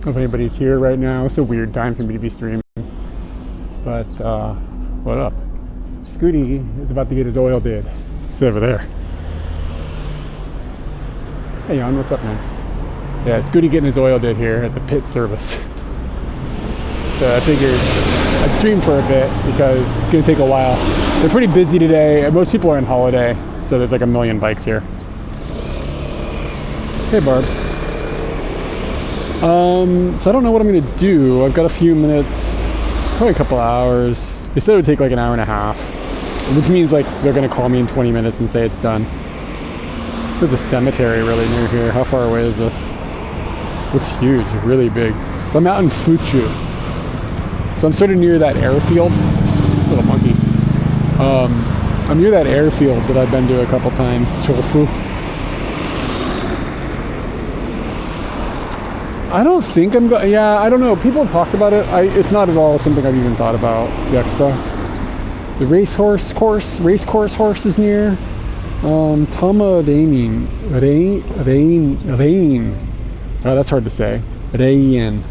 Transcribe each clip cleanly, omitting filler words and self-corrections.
know if anybody's here right now. It's a weird time for me to be streaming. But, what up? Scooty is about to get his oil did. It's over there. Hey, Jan, what's up, man? Yeah, Scooty getting his oil did here at the pit service. So I figured I'd stream for a bit because it's going to take a while. They're pretty busy today. Most people are on holiday, so there's like a million bikes here. Hey, Barb. So I don't know what I'm going to do. I've got a few minutes, probably a couple hours. They said it would take like an hour and a half, which means like they're going to call me in 20 minutes and say it's done. There's a cemetery really near here. How far away is this? Looks huge, really big. So I'm out in Fuchu. So I'm sort of near that airfield. Little monkey. I'm near that airfield that I've been to a couple times, Chofu. I don't think I'm going. Yeah, I don't know. People have talked about it. It's not at all something I've even thought about. The expo. The race course horse is near. Tama Rain. Oh, that's hard to say. Rain.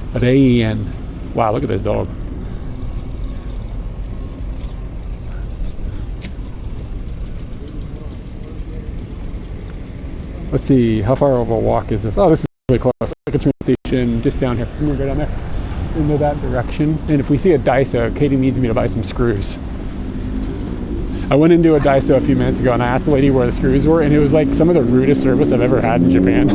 Wow, look at this dog. Let's see, how far of a walk is this? Oh, this is really close. Like a train station just down here. I'm gonna go down there into that direction. And if we see a Daiso, Katie needs me to buy some screws. I went into a Daiso a few minutes ago and I asked the lady where the screws were, and it was like some of the rudest service I've ever had in Japan.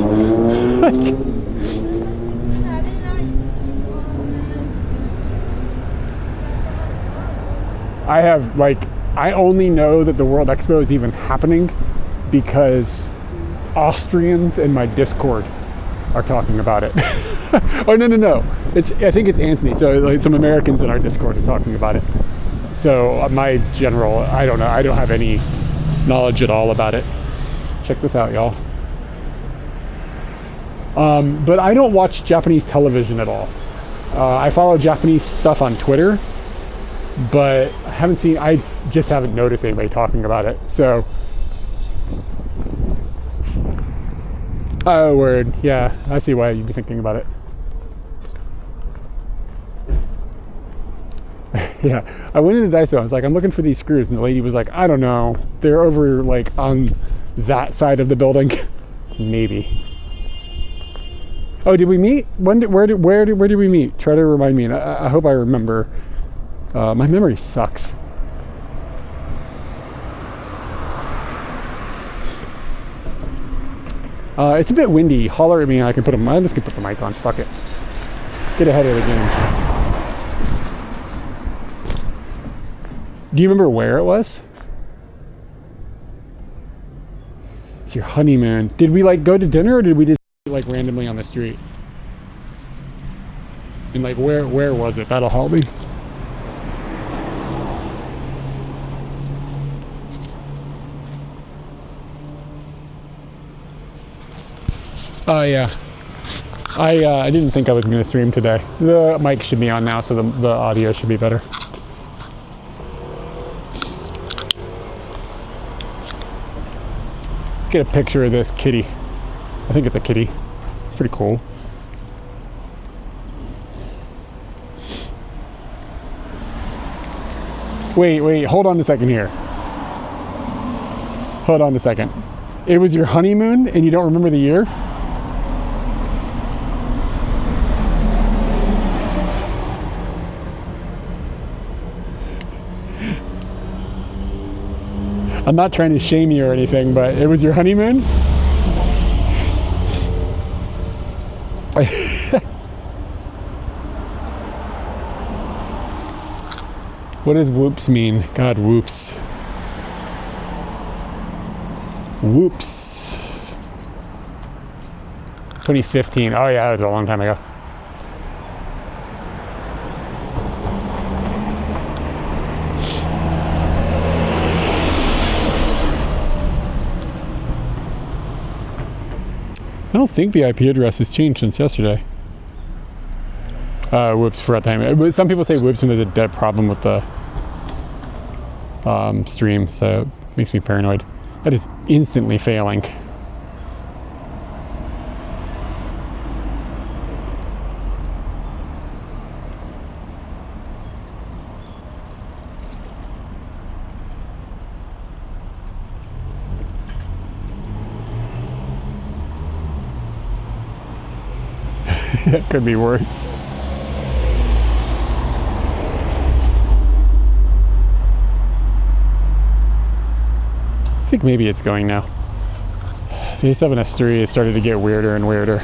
I only know that the World Expo is even happening because Austrians in my Discord are talking about it. Oh, no. I think it's Anthony. So like some Americans in our Discord are talking about it. So my general, I don't know. I don't have any knowledge at all about it. Check this out, y'all. But I don't watch Japanese television at all. I follow Japanese stuff on Twitter, but I just haven't noticed anybody talking about it. So, oh, word. Yeah, I see why you'd be thinking about it. Yeah, I went into Daiso. I was like, I'm looking for these screws, and the lady was like, I don't know. They're over like on that side of the building. Maybe. Oh, did we meet? Where did we meet? Try to remind me. And I hope I remember. My memory sucks. It's a bit windy. Holler at me and I can put I'm just gonna put the mic on. Fuck it. Get ahead of the game. Do you remember where it was? It's your honeymoon. Did we like go to dinner or did we just like randomly on the street? And like where was it? That'll help me. Oh yeah. I didn't think I was going to stream today. The mic should be on now, so the audio should be better. Let's get a picture of this kitty. I think it's a kitty. It's pretty cool. Wait, hold on a second here. Hold on a second. It was your honeymoon and you don't remember the year? I'm not trying to shame you or anything, but it was your honeymoon? What does whoops mean? God, whoops. Whoops. 2015. Oh yeah, that was a long time ago. I don't think the IP address has changed since yesterday. Whoops for that time. Some people say whoops when there's a dead problem with the stream, so it makes me paranoid. That is instantly failing. That could be worse. I think maybe it's going now. The A7S3 has started to get weirder and weirder.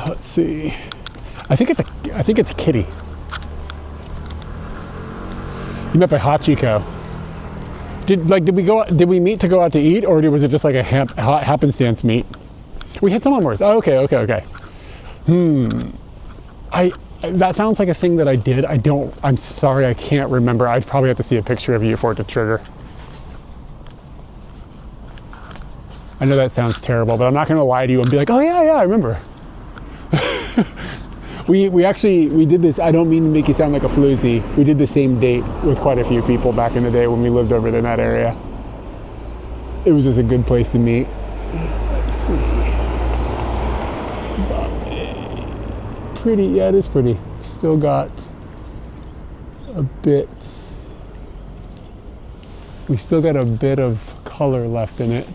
Let's see. I think it's a kitty. You met by Hachiko. Did we meet to go out to eat, or was it just like a happenstance meet? We had some on worse. Oh, okay. That sounds like a thing that I did. I'm sorry, I can't remember. I'd probably have to see a picture of you for it to trigger. I know that sounds terrible, but I'm not gonna lie to you and be like, oh yeah, I remember. We did this. I don't mean to make you sound like a floozy. We did the same date with quite a few people back in the day when we lived over in that area. It was just a good place to meet. Let's see. Pretty, yeah, it is pretty. Still got a bit. We still got a bit of color left in it.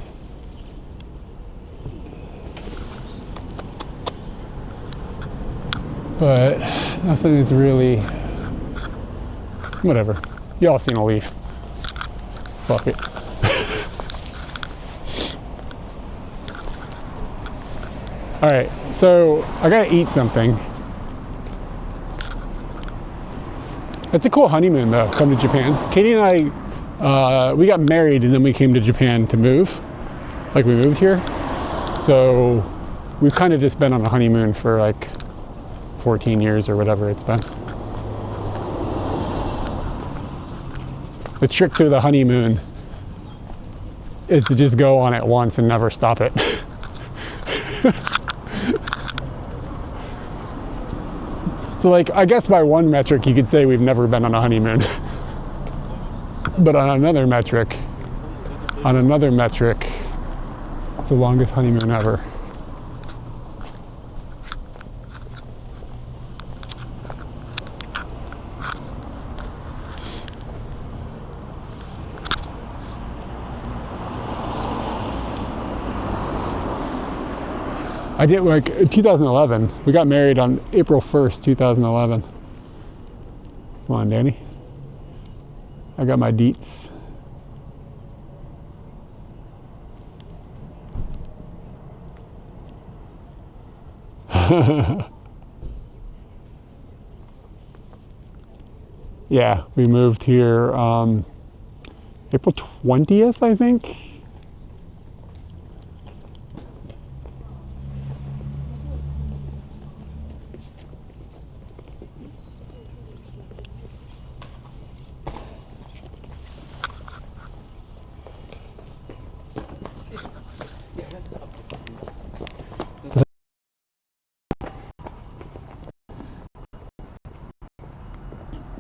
But nothing is really, whatever. Y'all seen a leaf. Fuck it. All right, so I gotta eat something. It's a cool honeymoon though, come to Japan. Katie and I, we got married and then we came to Japan to move. Like we moved here. So we've kind of just been on a honeymoon for like 14 years or whatever it's been. The trick to the honeymoon is to just go on it once and never stop it. So like, I guess by one metric you could say we've never been on a honeymoon. But on another metric, it's the longest honeymoon ever. I did like 2011. We got married on April 1st, 2011. Come on, Danny. I got my deets. Yeah, we moved here April 20th, I think.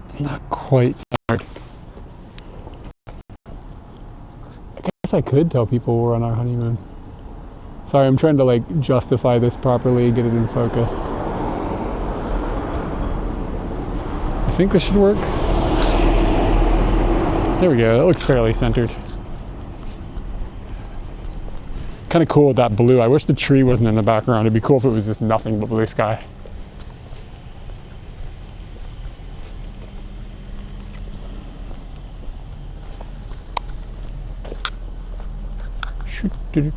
It's not quite hard. I guess I could tell people we're on our honeymoon. Sorry, I'm trying to like justify this properly, get it in focus. I think this should work. There we go, that looks fairly centered. Kind of cool with that blue. I wish the tree wasn't in the background. It'd be cool if it was just nothing but blue sky. Can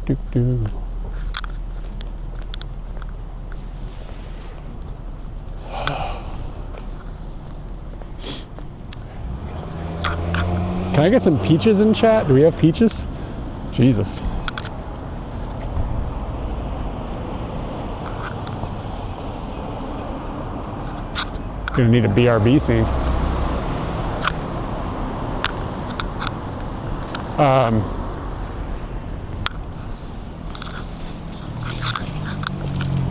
I get some peaches in chat? Do we have peaches? Jesus. Gonna need a BRB scene.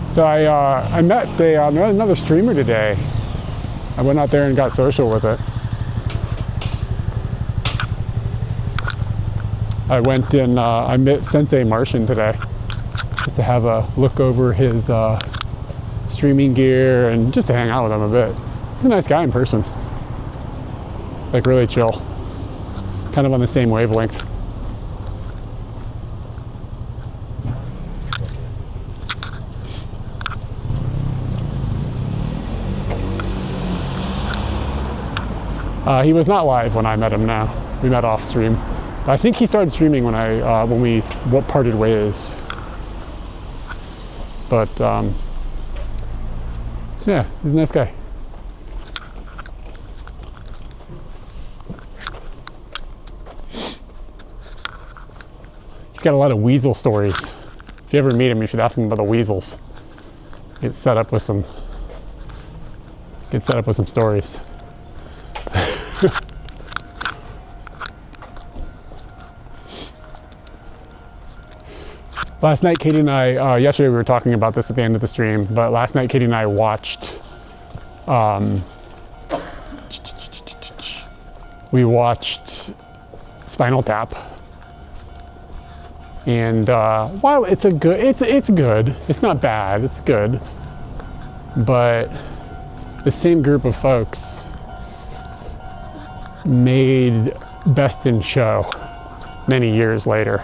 So I met another streamer today. I went out there and got social with it. I went and I met Sensei Martian today. just to have a look over his streaming gear and just to hang out with him a bit. He's a nice guy in person. Like really chill. Kind of on the same wavelength. He was not live when I met him now. We met off stream. But I think he started streaming when we parted ways. But yeah, he's a nice guy. He's got a lot of weasel stories. If you ever meet him, you should ask him about the weasels. Get set up with some stories. Last night, Katie and I, yesterday we were talking about this at the end of the stream, but last night Katie and I watched, we watched Spinal Tap. And while it's good, it's not bad, it's good. But the same group of folks made Best in Show many years later.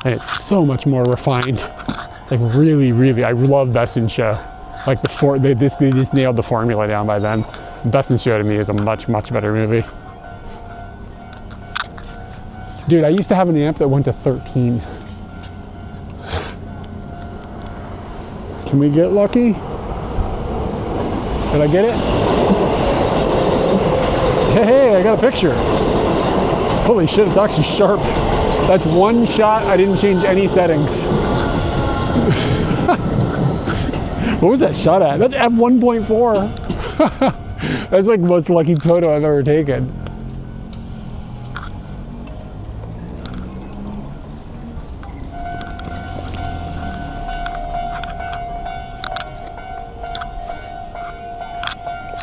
And it's so much more refined. It's like really, I love Best in Show. Like they just nailed the formula down by then. Best in Show to me is a much better movie. Dude, I used to have an amp that went to 13. Can we get lucky? Did I get it? Hey, I got a picture. Holy shit, it's actually sharp. That's one shot. I didn't change any settings. What was that shot at? That's f1.4. That's like the most lucky photo I've ever taken.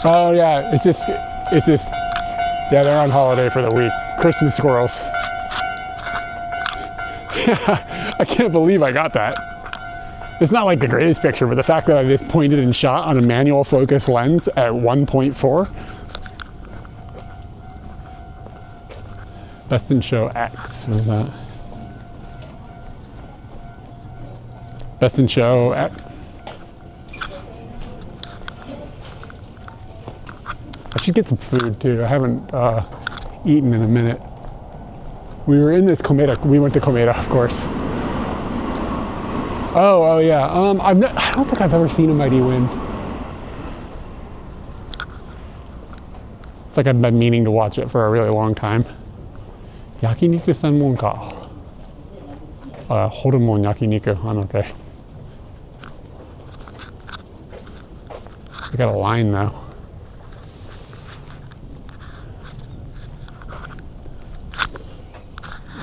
Oh yeah, it's just, yeah, they're on holiday for the week. Christmas squirrels. I can't believe I got that. It's not like the greatest picture, but the fact that I just pointed and shot on a manual focus lens at 1.4. Best in Show X, what is that? Best in Show X. I should get some food too. I haven't eaten in a minute. We were in this Cometa. We went to Cometa, of course. Oh yeah. I don't think I've ever seen a Mighty Wind. It's like I've been meaning to watch it for a really long time. Yakiniku Senmon ka. Horumon yakiniku. I'm okay. I got a line though.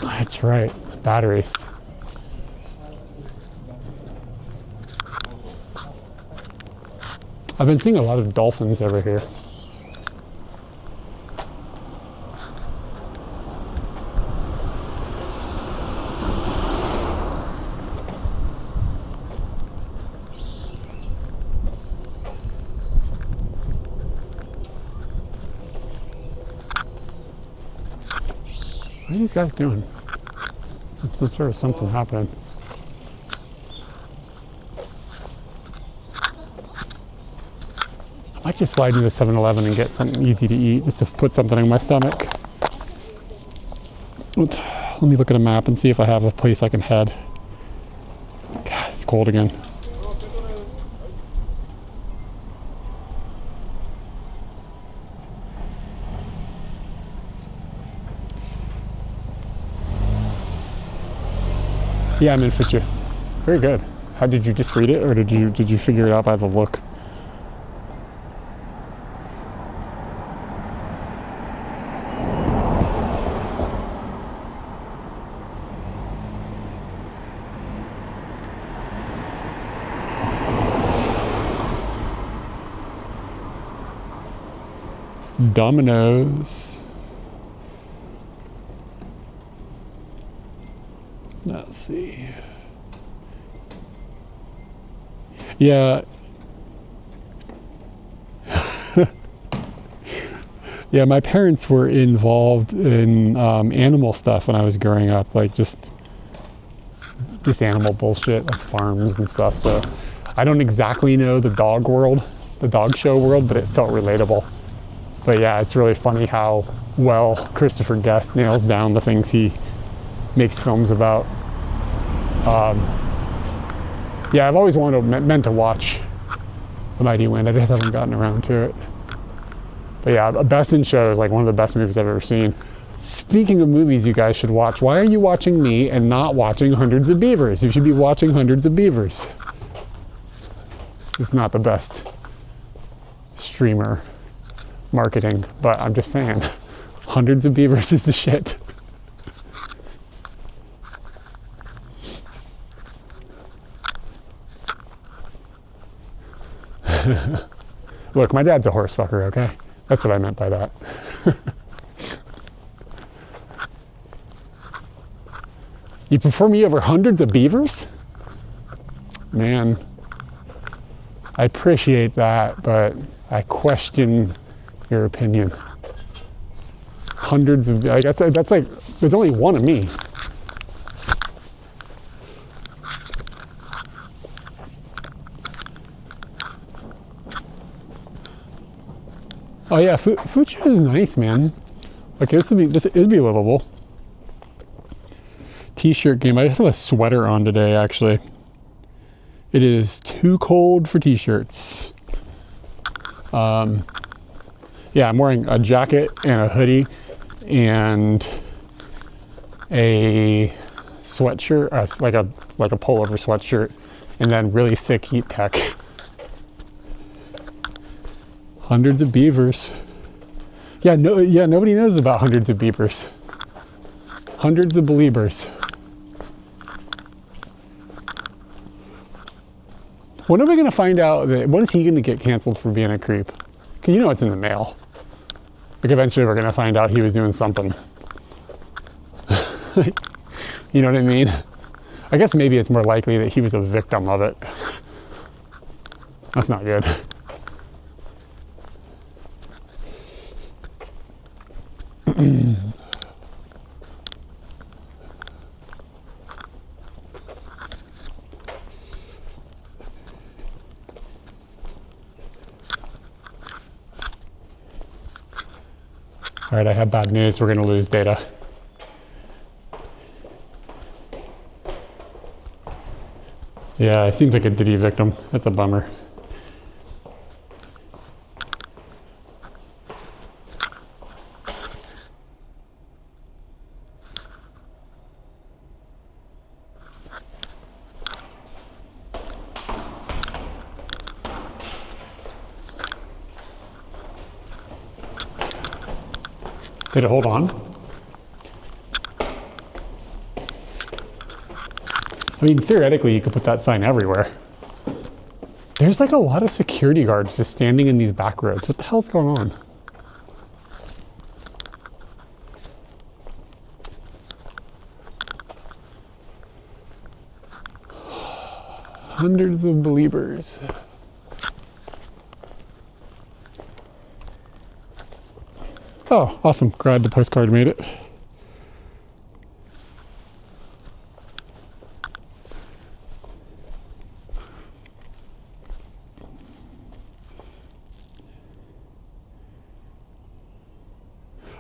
That's right, batteries. I've been seeing a lot of dolphins over here. What are these guys doing? Some sort of something happening. I might just slide into 7-Eleven and get something easy to eat, just to put something in my stomach. Let me look at a map and see if I have a place I can head. God, it's cold again. Yeah, I'm in Fitchu. Very good. How did you just read it, or did you figure it out by the look? Dominoes. Let's see. Yeah. Yeah, my parents were involved in animal stuff when I was growing up, like just animal bullshit, like farms and stuff. So I don't exactly know the dog world, the dog show world, but it felt relatable. But yeah, it's really funny how well Christopher Guest nails down the things he makes films about. Yeah, I've always meant to watch The Mighty Wind. I just haven't gotten around to it. But yeah, Best in Show is like one of the best movies I've ever seen. Speaking of movies you guys should watch, why are you watching me and not watching Hundreds of Beavers? You should be watching Hundreds of Beavers. It's not the best streamer marketing, but I'm just saying, Hundreds of Beavers is the shit. Look, my dad's a horse fucker, okay? That's what I meant by that. You prefer me over Hundreds of Beavers? Man, I appreciate that, but I question your opinion. Hundreds of, like, that's like, there's only one of me. Oh yeah, Fucha is nice, man. Okay, this would be livable. T-shirt game. I just have a sweater on today, actually. It is too cold for t-shirts. Yeah, I'm wearing a jacket and a hoodie and a sweatshirt, like a pullover sweatshirt, and then really thick heat tech. Hundreds of Beavers. Yeah, nobody knows about Hundreds of Beavers. Hundreds of Believers. When are we going to find out when is he going to get canceled for being a creep? Because you know it's in the mail. Like eventually we're going to find out he was doing something. You know what I mean? I guess maybe it's more likely that he was a victim of it. That's not good. All right, I have bad news. We're going to lose data. Yeah, it seems like a Diddy victim. That's a bummer. Did it hold on? I mean, theoretically, you could put that sign everywhere. There's like a lot of security guards just standing in these back roads. What the hell's going on? Hundreds of Believers. Oh, awesome. Glad the postcard made it.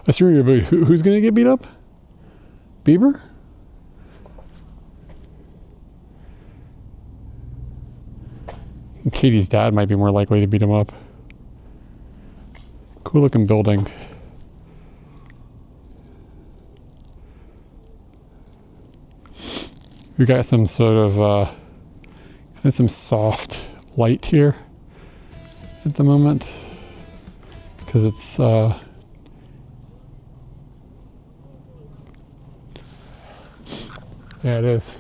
Who's going to get beat up? Bieber? Katie's dad might be more likely to beat him up. Cool looking building. We got some sort of some soft light here at the moment because it's yeah, it is.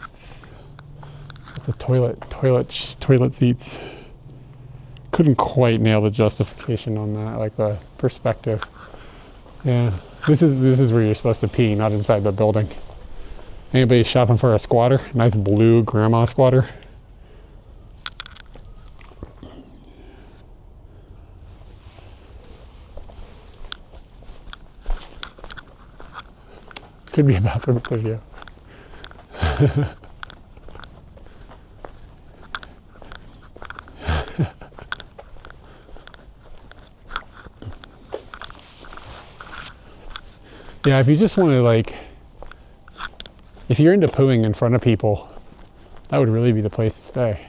It's a toilet seats. Couldn't quite nail the justification on that, like the perspective. Yeah, this is where you're supposed to pee, not inside the building. Anybody shopping for a squatter? Nice blue grandma squatter. Could be a bathroom with the view. Yeah, if you just want to like, if you're into pooing in front of people, that would really be the place to stay.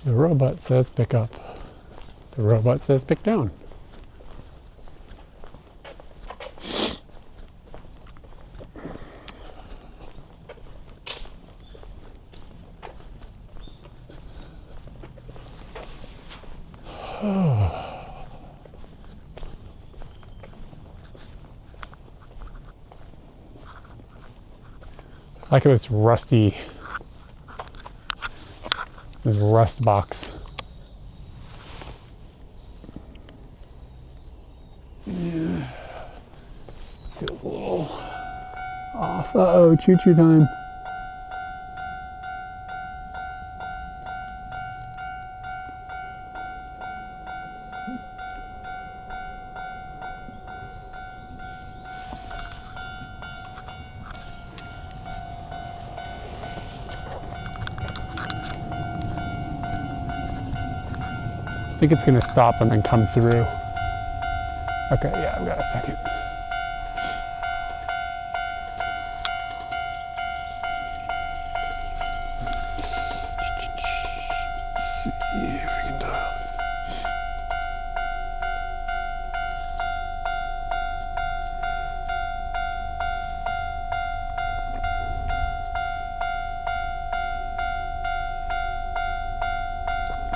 The robot says pick up. The robot says pick down. I like this rusty, this rust box. Yeah. Feels a little off. Uh-oh, choo-choo time. I think it's gonna stop and then come through. Okay, yeah, I've got a second. Let's see if we can dial.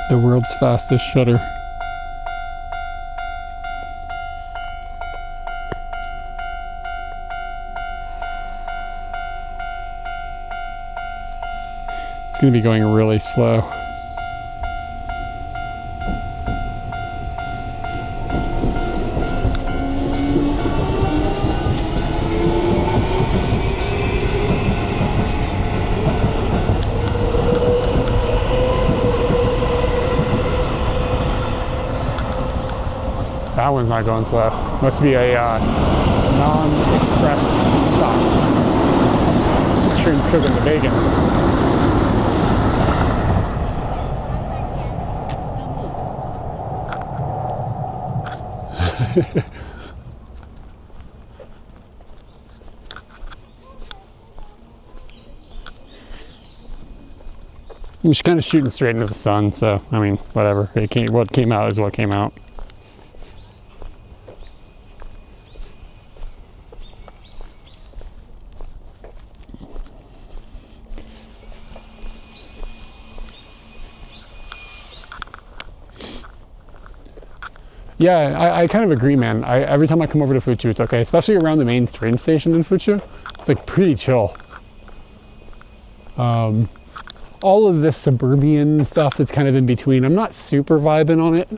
The world's fastest shutter. It's going to be going really slow. That one's not going slow. Must be a non-express stop. The train's cooking the bacon. She's kind of shooting straight into the sun, so I mean, whatever. What came out is what came out. Yeah, I kind of agree, man. Every time I come over to Fuchu, it's okay, especially around the main train station in Fuchu. It's like pretty chill. All of this suburban stuff that's kind of in between, I'm not super vibing on it,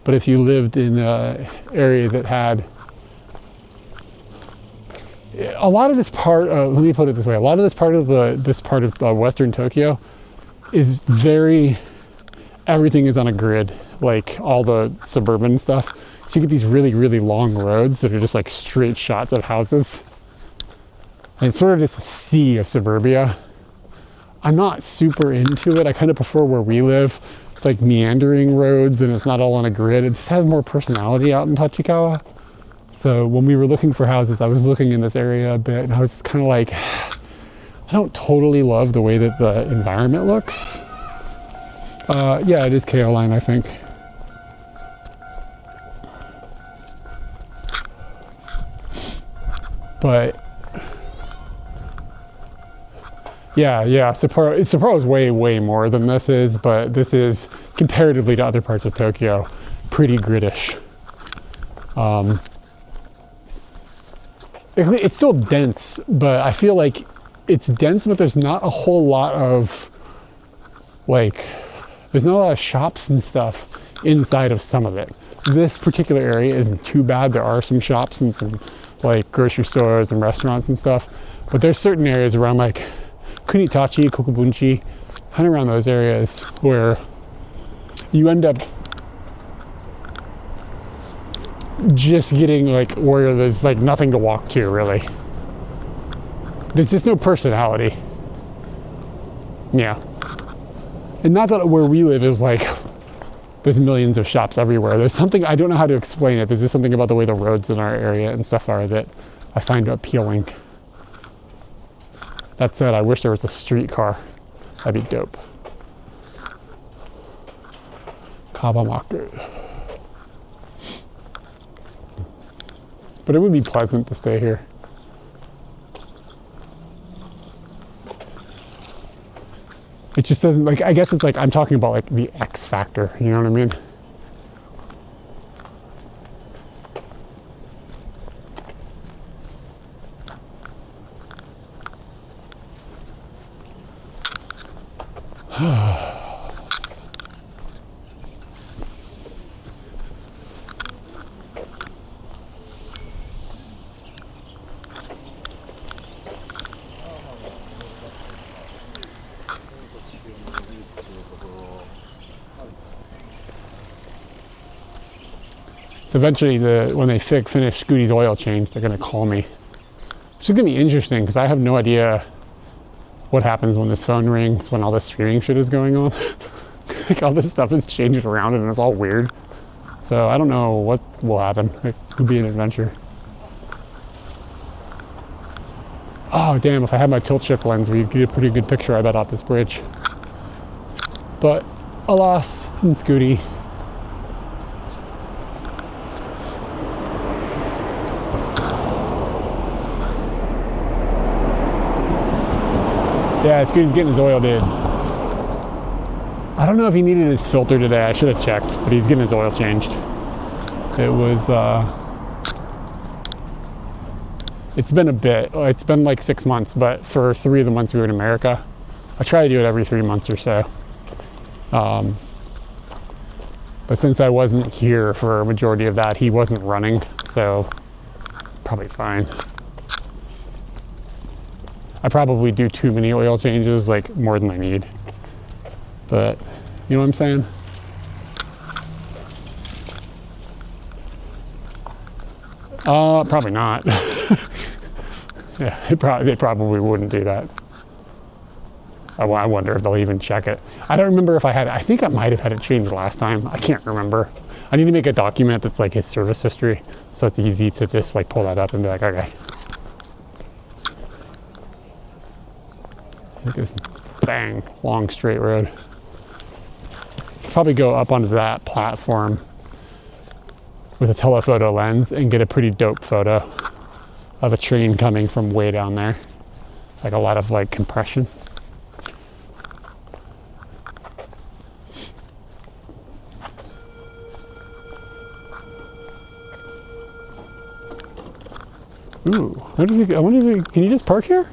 but if you lived in an area that had a lot of this part, let me put it this way, a lot of this part of Western Tokyo is very, everything is on a grid, like all the suburban stuff. So you get these really, really long roads that are just like straight shots of houses. And it's sort of just a sea of suburbia. I'm not super into it. I kind of prefer where we live. It's like meandering roads and it's not all on a grid. It just has more personality out in Tachikawa. So when we were looking for houses, I was looking in this area a bit and I was just kind of like, I don't totally love the way that the environment looks. Yeah, it is KO line, I think. But yeah, Sapporo is way, way more than this is, but this is, comparatively to other parts of Tokyo, pretty grittish. It's still dense, but I feel like it's dense, but there's not a whole lot of, like, there's not a lot of shops and stuff inside of some of it. This particular area isn't too bad. There are some shops and some, like, grocery stores and restaurants and stuff, but there's certain areas around, like, Kunitachi, Kokubunchi, kind of around those areas where you end up just getting like where there's like nothing to walk to really. There's just no personality. Yeah. And not that where we live is like, there's millions of shops everywhere. There's something, I don't know how to explain it. There's just something about the way the roads in our area and stuff are that I find appealing. That said, I wish there was a streetcar. That'd be dope. Kabamaku. But it would be pleasant to stay here. It just doesn't, like, I guess it's like, I'm talking about like the X factor, you know what I mean? So eventually, when they finish Scooty's oil change, they're gonna call me. It's gonna be interesting because I have no idea what happens when this phone rings, when all this streaming shit is going on. Like all this stuff is changed around and it's all weird. So I don't know what will happen. It could be an adventure. Oh damn, if I had my tilt shift lens, we'd get a pretty good picture, I bet, off this bridge. But alas, it's in Scooty. Yeah, Scooty's getting his oil, dude. I don't know if he needed his filter today. I should have checked, but he's getting his oil changed. It was, it's been a bit. It's been like 6 months, but for 3 of the months we were in America, I try to do it every 3 months or so. But since I wasn't here for a majority of that, he wasn't running, so probably fine. I probably do too many oil changes, like more than I need. But you know what I'm saying? Probably not. Yeah, they probably wouldn't do that. I wonder if they'll even check it. I don't remember if I think I might have had it changed last time. I can't remember. I need to make a document that's like his service history, so it's easy to just like pull that up and be like, okay. This bang, long straight road. Probably go up onto that platform with a telephoto lens and get a pretty dope photo of a train coming from way down there. Like a lot of like compression. Ooh, what is he? I wonder if he, can you just park here?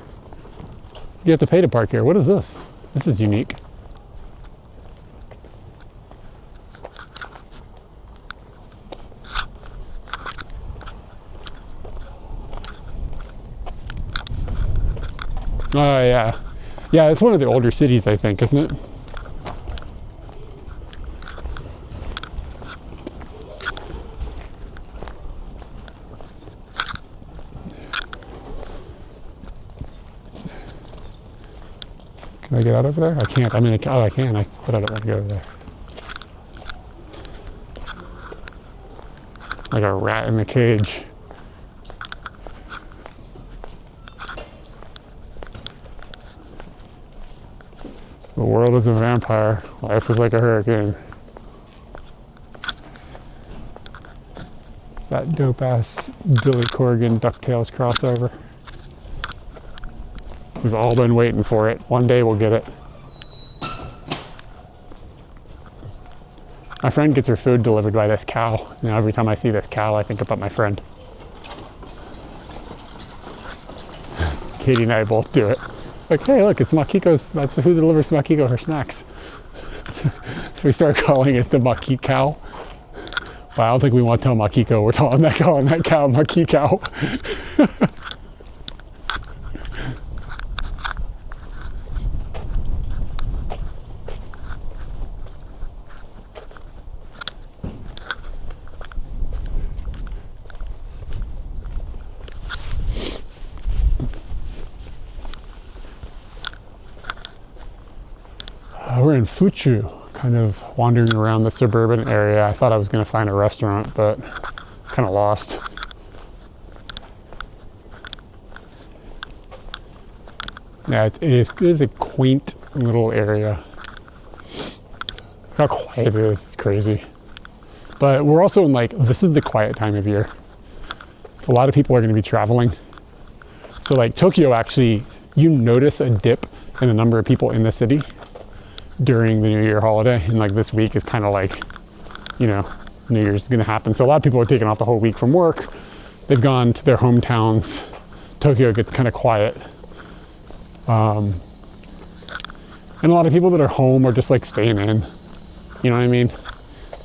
You have to pay to park here. What is this? This is unique. Oh, yeah. Yeah, it's one of the older cities, I think, isn't it? Can I get out over there? I can't. I mean, oh, I can. But I don't want to go over there. Like a rat in a cage. The world is a vampire. Life is like a hurricane. That dope ass Billy Corgan DuckTales crossover. We've all been waiting for it. One day we'll get it. My friend gets her food delivered by this cow. You know, every time I see this cow, I think about my friend. Katie and I both do it. Like, hey, look, it's Makiko's. That's who delivers Makiko her snacks. So we start calling it the Maki cow. But I don't think we want to tell Makiko we're calling that cow Maki cow. Fuchu, kind of wandering around the suburban area. I thought I was going to find a restaurant, but kind of lost. Yeah, it is a quaint little area. How quiet it is, it's crazy. But we're also in like, this is the quiet time of year. A lot of people are going to be traveling. So like Tokyo, actually, you notice a dip in the number of people in the city during the New Year holiday. And like this week is kind of like, you know, New Year's is going to happen. So a lot of people are taking off the whole week from work. They've gone to their hometowns. Tokyo gets kind of quiet. And a lot of people that are home are just like staying in. You know what I mean?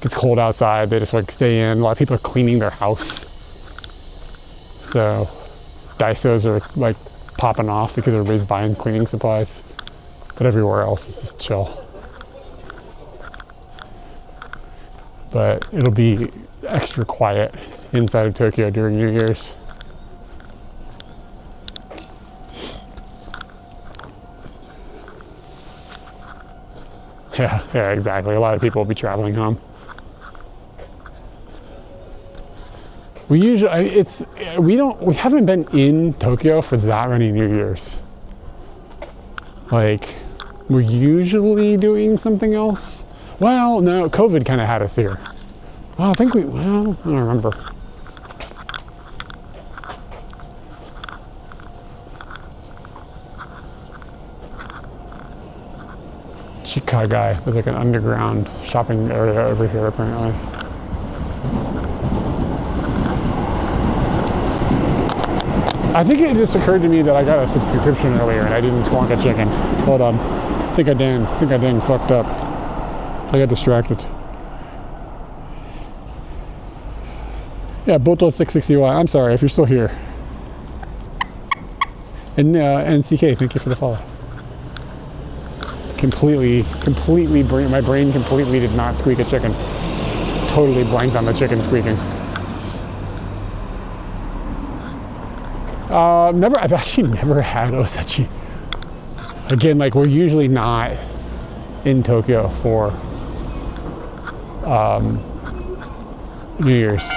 It's cold outside, they just like stay in. A lot of people are cleaning their house. So Daisos are like popping off because everybody's buying cleaning supplies. But everywhere else is just chill. But it'll be extra quiet inside of Tokyo during New Year's. Yeah, exactly. A lot of people will be traveling home. We haven't been in Tokyo for that many New Year's. Like, we're usually doing something else. Well, no, COVID kind of had us here. Well, I don't remember. Chikagai. There's like an underground shopping area over here apparently. I think it just occurred to me that I got a subscription earlier and I didn't squonk a chicken. Hold on. I think I dang fucked up. I got distracted. Yeah, Boto 660Y. I'm sorry if you're still here. And NCK, thank you for the follow. My brain completely did not squeak a chicken. Totally blanked on the chicken squeaking. I've actually never had osechi. Again, like we're usually not in Tokyo for New Year's.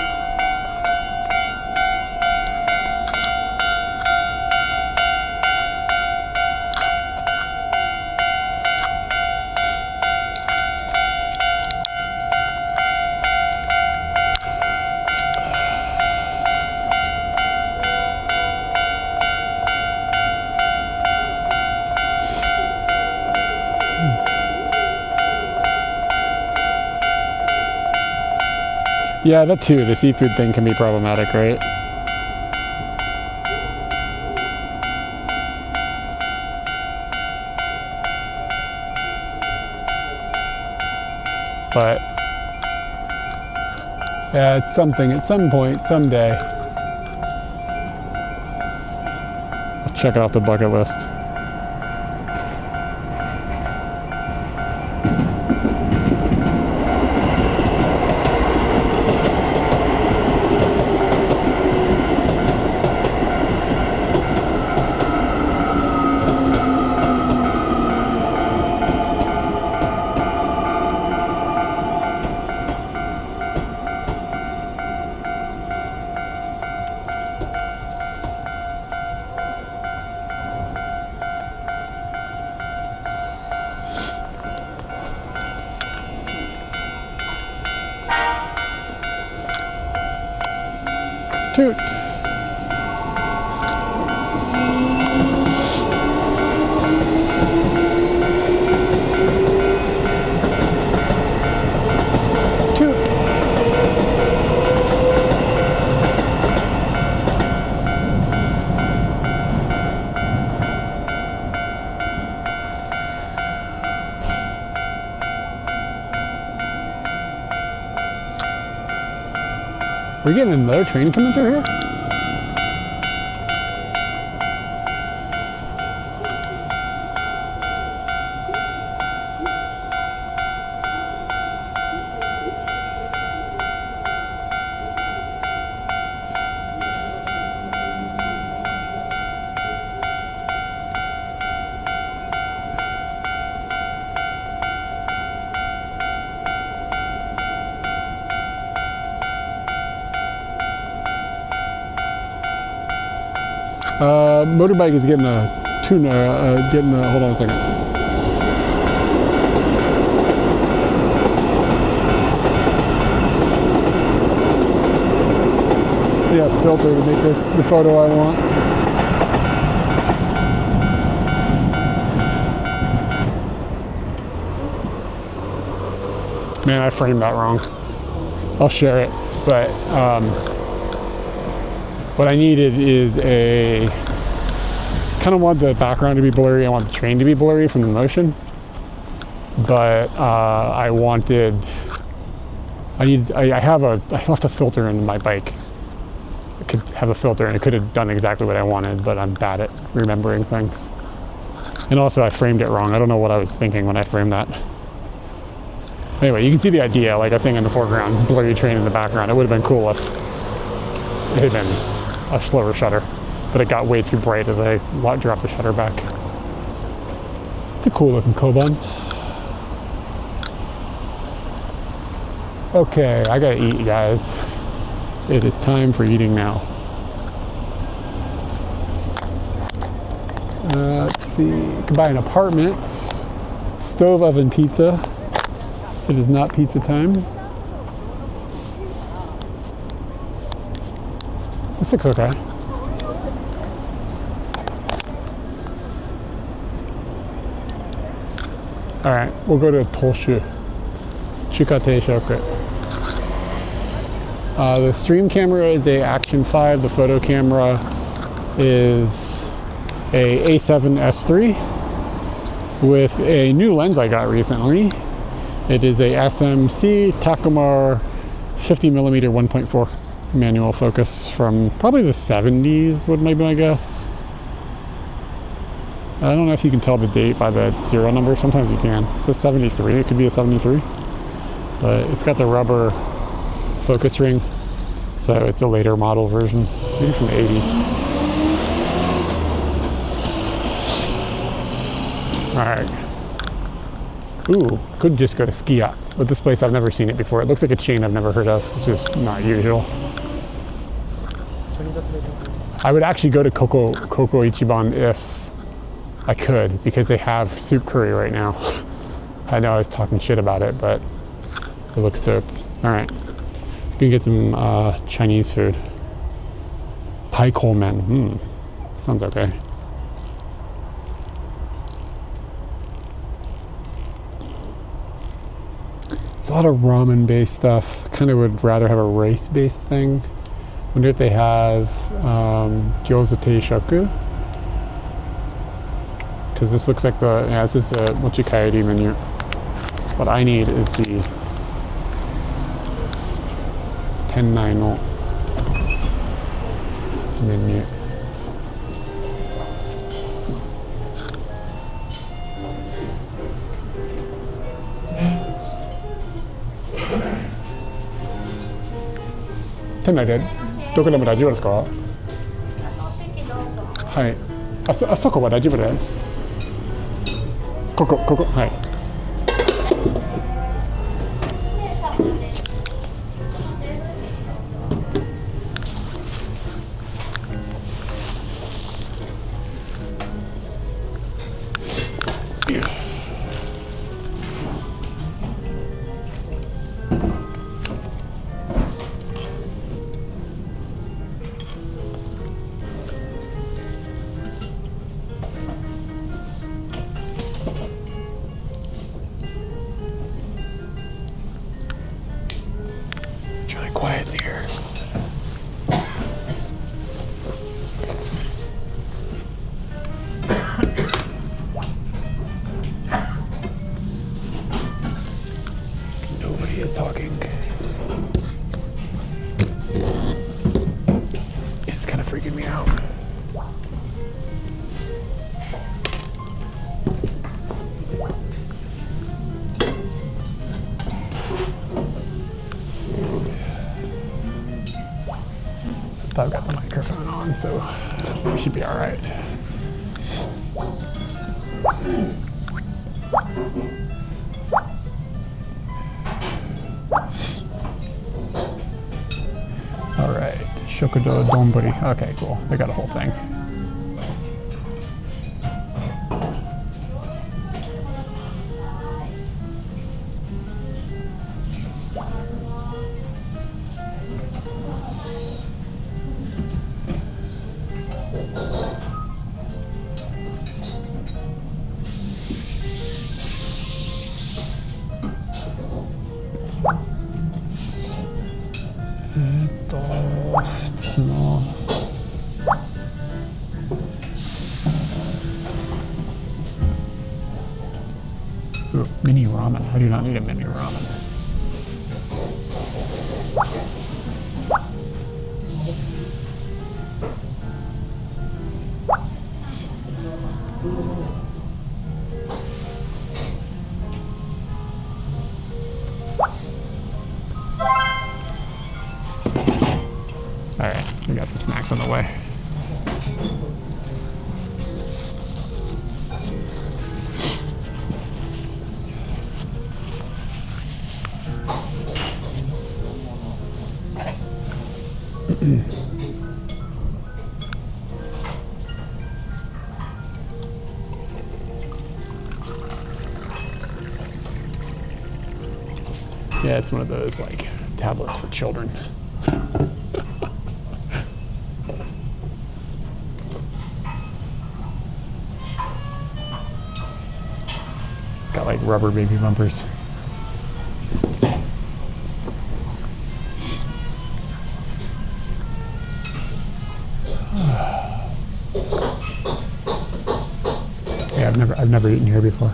Yeah, that too. The seafood thing can be problematic, right? But yeah, it's something at some point, someday. I'll check it off the bucket list. Toot. Toot. We're getting another train coming through here? Motorbike is getting a tuna, hold on a second. Yeah, filter to make this the photo I want. Man, I framed that wrong. I'll share it, but what I needed is kind of want the background to be blurry. I want the train to be blurry from the motion, but I left a filter in my bike. I could have a filter and it could have done exactly what I wanted, but I'm bad at remembering things. And also I framed it wrong. I don't know what I was thinking when I framed that. Anyway, you can see the idea, like a thing in the foreground, blurry train in the background. It would have been cool if it had been a slower shutter, but it got way too bright as I dropped the shutter back. It's a cool looking Koban. Okay, I gotta eat, guys. It is time for eating now. Let's see, you can buy an apartment, stove oven pizza. It is not pizza time. This looks okay. All right, we'll go to Toshu. Chukate Shoku. The stream camera is a Action 5. The photo camera is a A7S3 with a new lens I got recently. It is a SMC Takumar 50mm 1.4 manual focus from probably the 70s would maybe my guess. I don't know if you can tell the date by the serial number. Sometimes you can. It says 73. It could be a 73. But it's got the rubber focus ring. So it's a later model version. Maybe from the 80s. Alright. Ooh, could just go to Skia. But this place, I've never seen it before. It looks like a chain I've never heard of, which is not usual. I would actually go to Koko Ichiban if I could, because they have soup curry right now. I know I was talking shit about it, but it looks dope. All right, we can get some Chinese food. Pai Kol Men. Sounds okay. It's a lot of ramen-based stuff. Kind of would rather have a rice-based thing. Wonder if they have gyoza teishoku. Because this looks like this is the mochi kairi menu. What I need is the tennai no menu. Tennaiでどこでも大丈夫ですか？はい。あそこは大丈夫です。ここはい。It's really quiet in here. Nobody is talking. It's kind of freaking me out. I've got the microphone on, so we should be all right. All right, Shokudo Donburi. Okay, cool. They got a whole thing. Stuffed no. Ooh, mini ramen. I do not need a mini ramen. Alright, we got some snacks on the way. Yeah, it's one of those like tablets for children. It's got like rubber baby bumpers. Yeah, I've never eaten here before.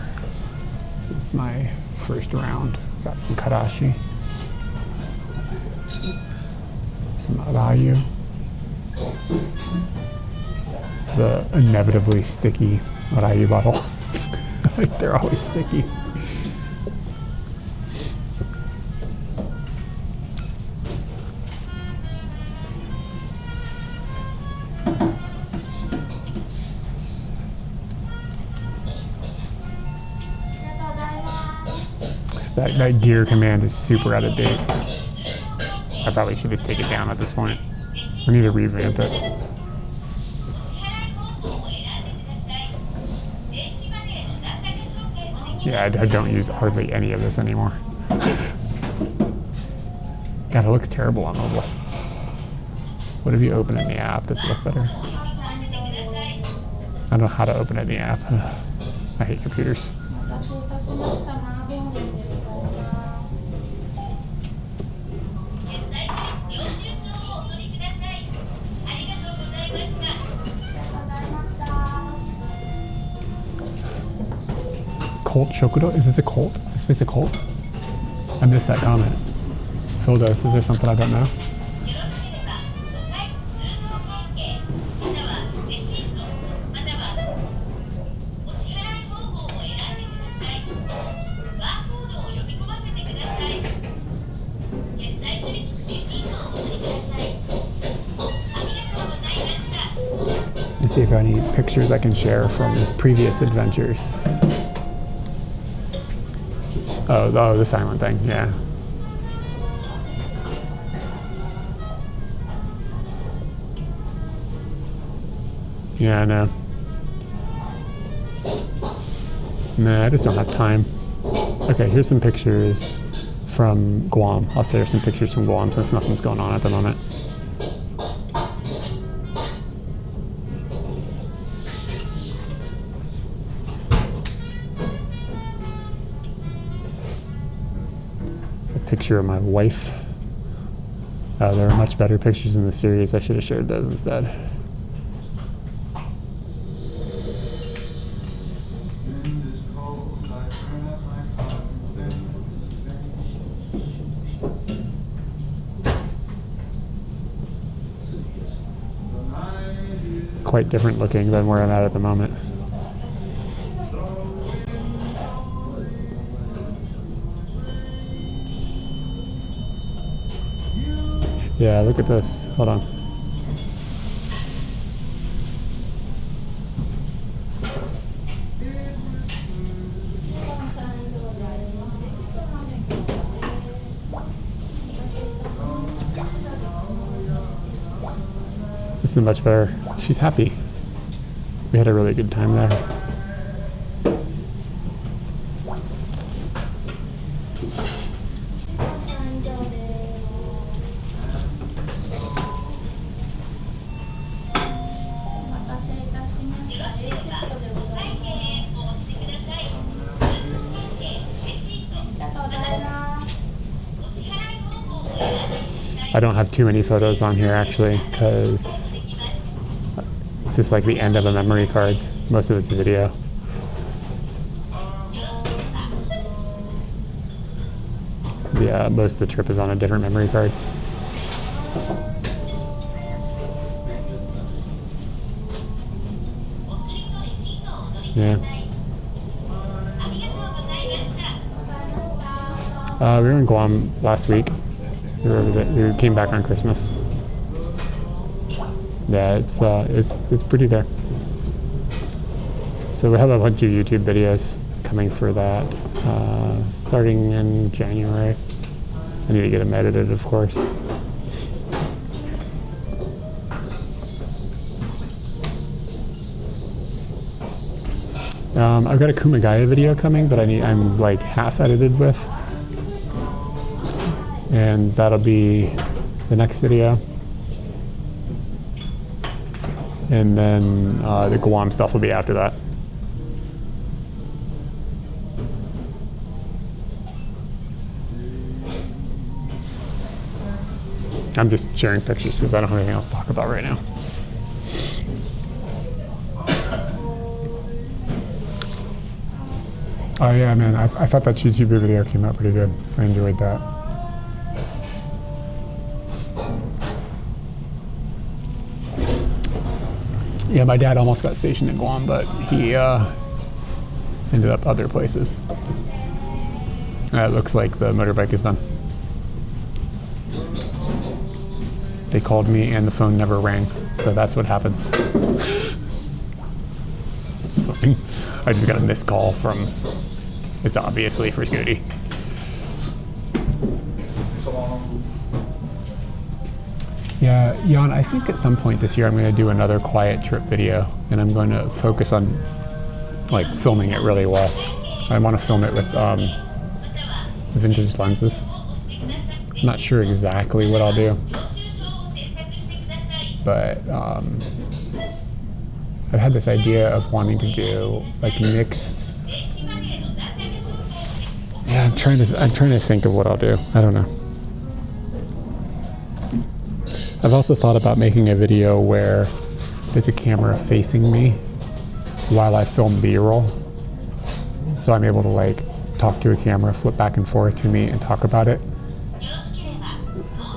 This is my first round. Got some karashi, some arayu, the inevitably sticky arayu bottle. Like they're always sticky. That gear command is super out of date. I probably should just take it down at this point. I need to revamp it. Yeah, I don't use hardly any of this anymore. God, it looks terrible on mobile. What if you open it in the app? Does it look better? I don't know how to open it in the app. I hate computers. Cult Shokudo? Is this a cult? Is this place a cult? I missed that comment. Phildos, is there something I don't know? Let's see if I have any pictures I can share from previous adventures. Oh, the silent thing, yeah. Yeah, I know. Nah, I just don't have time. Okay, here's some pictures from Guam. I'll share some pictures from Guam since nothing's going on at the moment. Picture of my wife. There are much better pictures in the series. I should have shared those instead. Quite different looking than where I'm at the moment. Yeah, look at this. Hold on. This is much better. She's happy. We had a really good time there. I don't have too many photos on here actually, because it's just like the end of a memory card. Most of it's video. Yeah, most of the trip is on a different memory card. Yeah. We were in Guam last week. We came back on Christmas. Yeah, it's pretty there. So we have a bunch of YouTube videos coming for that, starting in January. I need to get them edited, of course. I've got a Kumagaya video coming that I'm like half edited with, and that'll be the next video. And then the Guam stuff will be after that. I'm just sharing pictures because I don't have anything else to talk about right now. Oh yeah, man, I thought that YouTube video came out pretty good. I enjoyed that. Yeah, my dad almost got stationed in Guam, but he ended up other places. It looks like the motorbike is done. They called me and the phone never rang, so that's what happens. It's fine. I just got a missed call from, it's obviously for Scooty. Yeah, Jan, I think at some point this year I'm going to do another quiet trip video, and I'm going to focus on like filming it really well. I want to film it with vintage lenses. I'm not sure exactly what I'll do, but I've had this idea of wanting to do like mixed. Yeah, I'm trying to think of what I'll do. I don't know. I've also thought about making a video where there's a camera facing me while I film B-roll. So I'm able to like talk to a camera, flip back and forth to me and talk about it.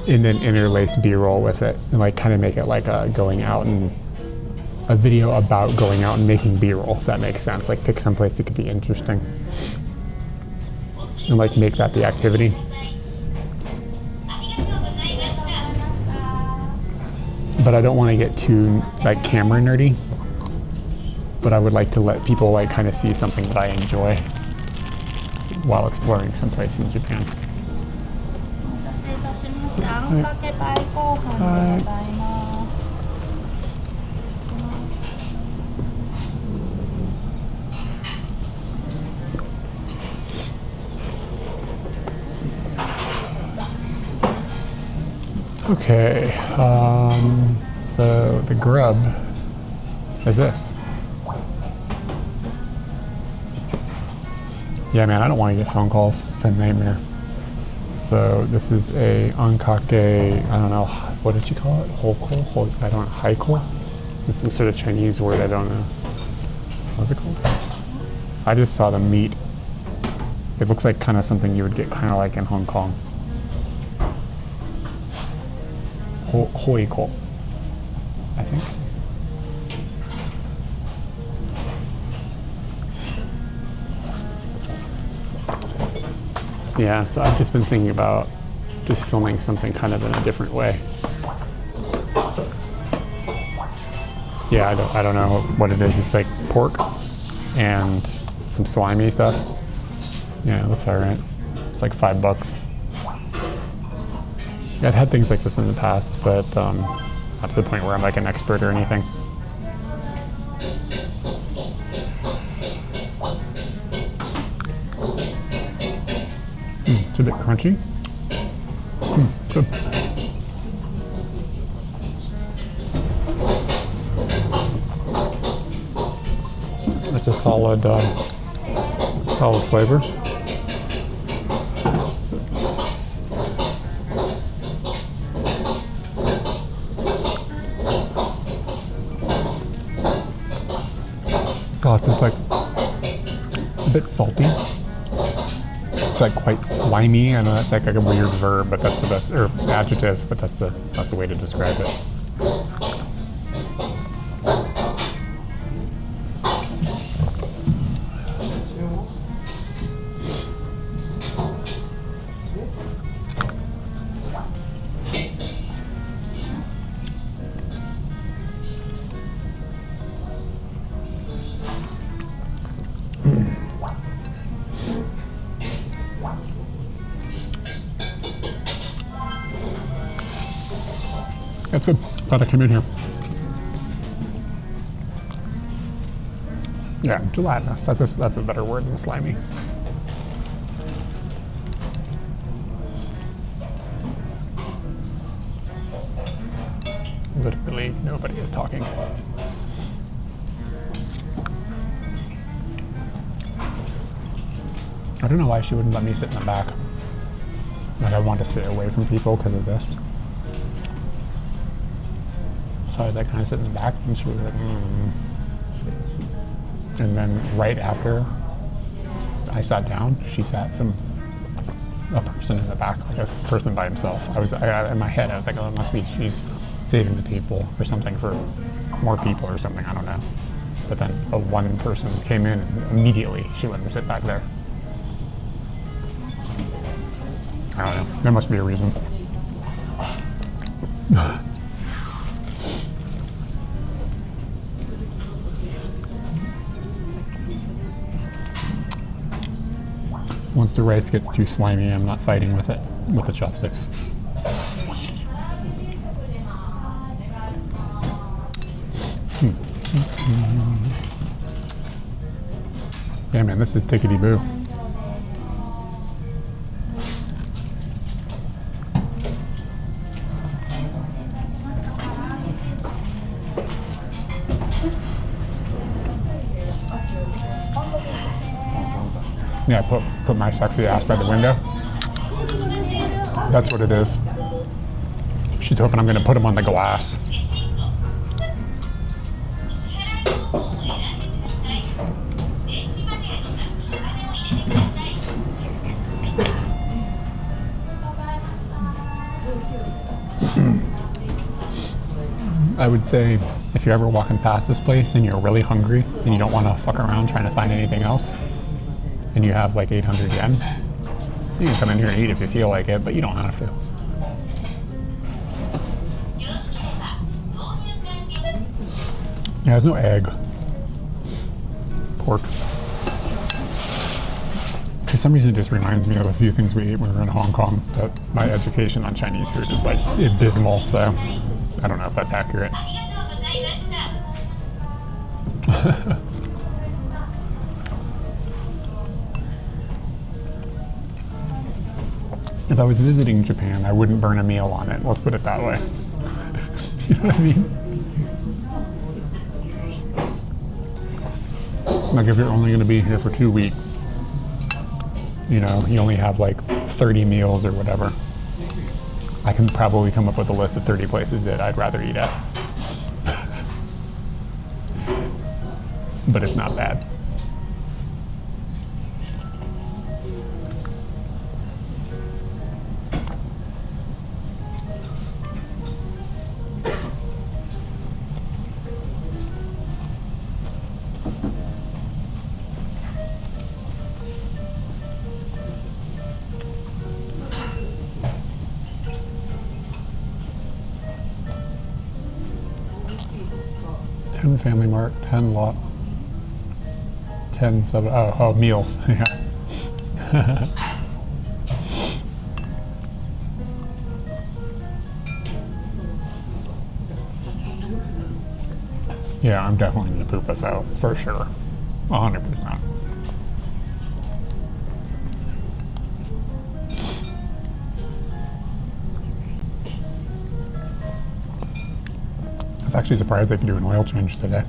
And then interlace B-roll with it and like kind of make it like a video about going out and making B-roll, if that makes sense. Like pick some place that could be interesting and like make that the activity. But I don't want to get too like camera nerdy, but I would like to let people like kind of see something that I enjoy while exploring someplace in Japan. Okay, so the grub is this. Yeah, man, I don't want to get phone calls. It's a nightmare. So this is a ankake, I don't know, what did you call it? Hoko? I don't know, haiko? It's some sort of Chinese word, I don't know. What's it called? I just saw the meat. It looks like kind of something you would get kind of like in Hong Kong. Hoiko, I think. Yeah, so I've just been thinking about just filming something kind of in a different way. Yeah, I don't know what it is. It's like pork and some slimy stuff. Yeah, it looks alright. It's like $5. Yeah, I've had things like this in the past, but not to the point where I'm like an expert or anything. It's a bit crunchy. Good. It's a solid flavor. sauce is like a bit salty. It's like quite slimy. I know that's like a weird verb, but that's the best, or adjective, but that's the way to describe it. That's good. Glad I came in here. Yeah, gelatinous. That's a better word than slimy. Literally nobody is talking. I don't know why she wouldn't let me sit in the back. Like I want to sit away from people because of this. So I was like, can I sit in the back? And she was like, And then right after I sat down, she sat a person in the back, like a person by himself. In my head, I was like, oh, it must be she's saving the table or something for more people or something, I don't know. But then one person came in and immediately she let me sit back there. I don't know, there must be a reason. Once the rice gets too slimy, I'm not fighting with it with the chopsticks. Yeah, man, this is tickety-boo. Yeah, put my sexy ass by the window. That's what it is. She's hoping I'm gonna put him on the glass. I would say if you're ever walking past this place and you're really hungry and you don't want to fuck around trying to find anything else, and you have like 800 yen, you can come in here and eat if you feel like it, but you don't have to. Yeah, there's no egg. Pork. For some reason, it just reminds me of a few things we ate when we were in Hong Kong, but my education on Chinese food is like abysmal, so I don't know if that's accurate. If I was visiting Japan, I wouldn't burn a meal on it. Let's put it that way. You know what I mean? Like if you're only going to be here for 2 weeks, you know, you only have like 30 meals or whatever. I can probably come up with a list of 30 places that I'd rather eat at. But it's not bad. Family Mart, 10 lot, 10, 7, oh, meals, yeah. Yeah, I'm definitely gonna poop us out, for sure, 100%. I was actually surprised they could do an oil change today.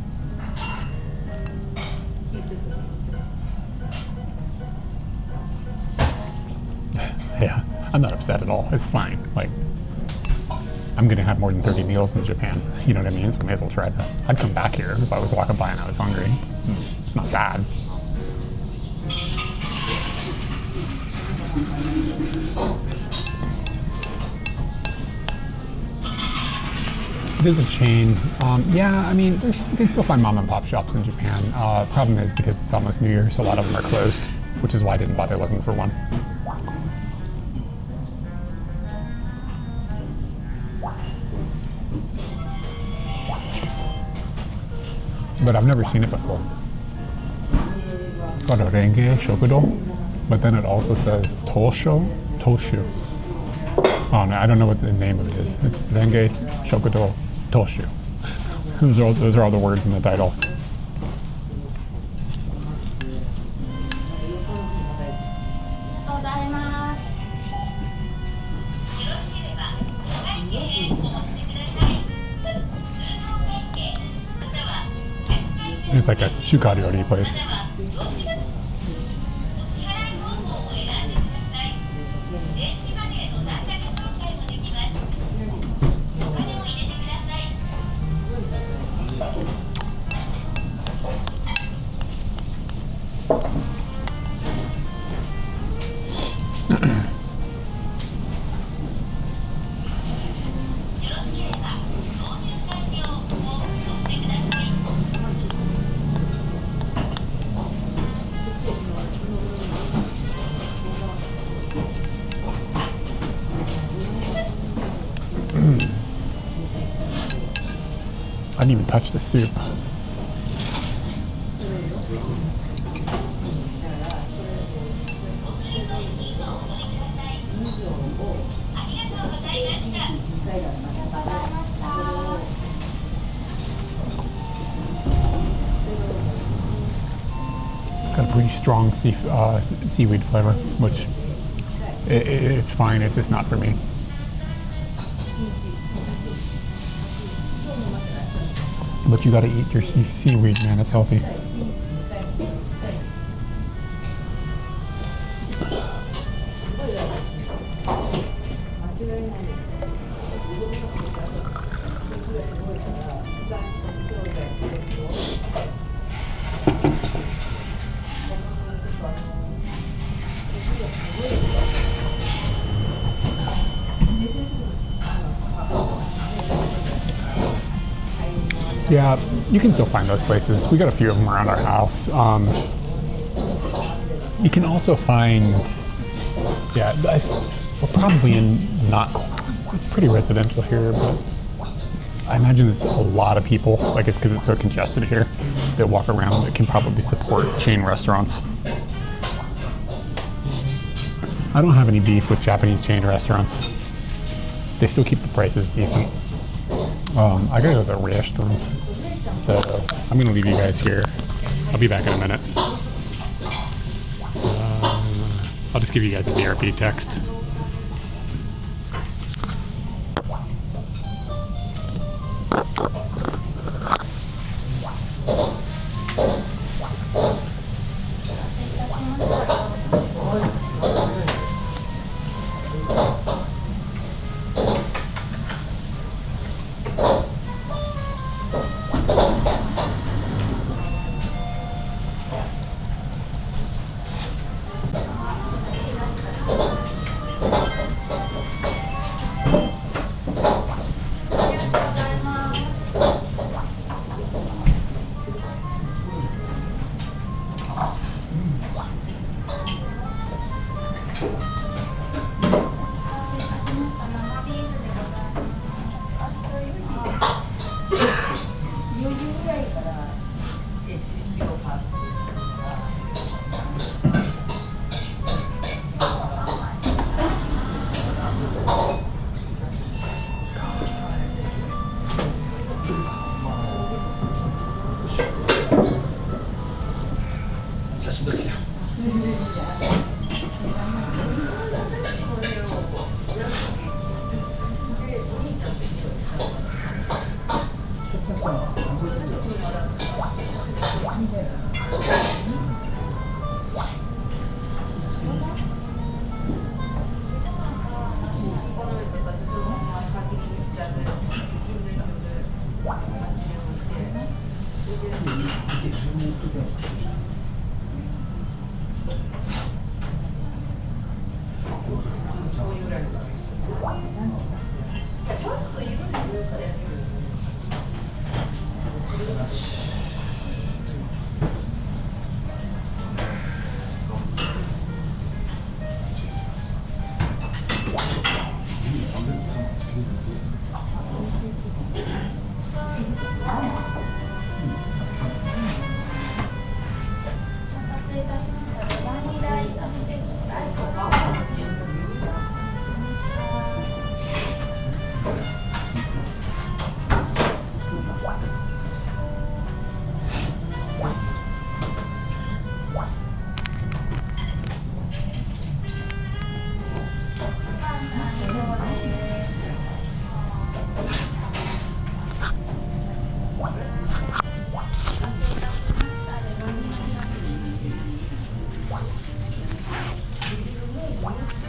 Yeah, I'm not upset at all. It's fine. Like, I'm gonna have more than 30 meals in Japan. You know what I mean? So I may as well try this. I'd come back here if I was walking by and I was hungry. It's not bad. It is a chain. Yeah, I mean, you can still find mom and pop shops in Japan. Problem is because it's almost New Year, so a lot of them are closed, which is why I didn't bother looking for one. But I've never seen it before. It's called a Renge Shokudo, but then it also says Toshu. Oh no, I don't know what the name of it is. It's Renge Shokudo Toshu. Those are all the words in the title. It's like a chukaryori place. I didn't even touch the soup. Got a pretty strong seaweed flavor, which it's fine. It's just not for me. But you gotta eat your seaweed, man. It's healthy. Yeah, you can still find those places. We got a few of them around our house. You can also find, yeah, we're probably in it's pretty residential here, but I imagine there's a lot of people, like it's because it's so congested here, that walk around that can probably support chain restaurants. I don't have any beef with Japanese chain restaurants. They still keep the prices decent. I gotta go to the restroom, so I'm gonna leave you guys here. I'll be back in a minute. I'll just give you guys a BRB text.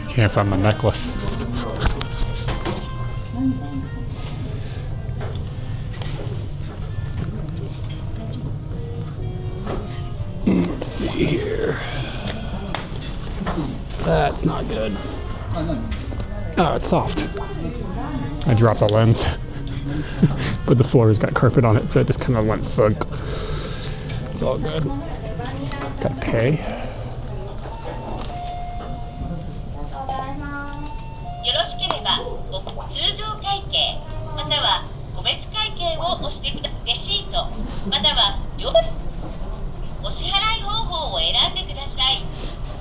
Can't find my necklace. Let's see here. That's not good. Oh, it's soft. I dropped the lens. But the floor has got carpet on it, so it just kind of went thug. It's all good. Gotta pay.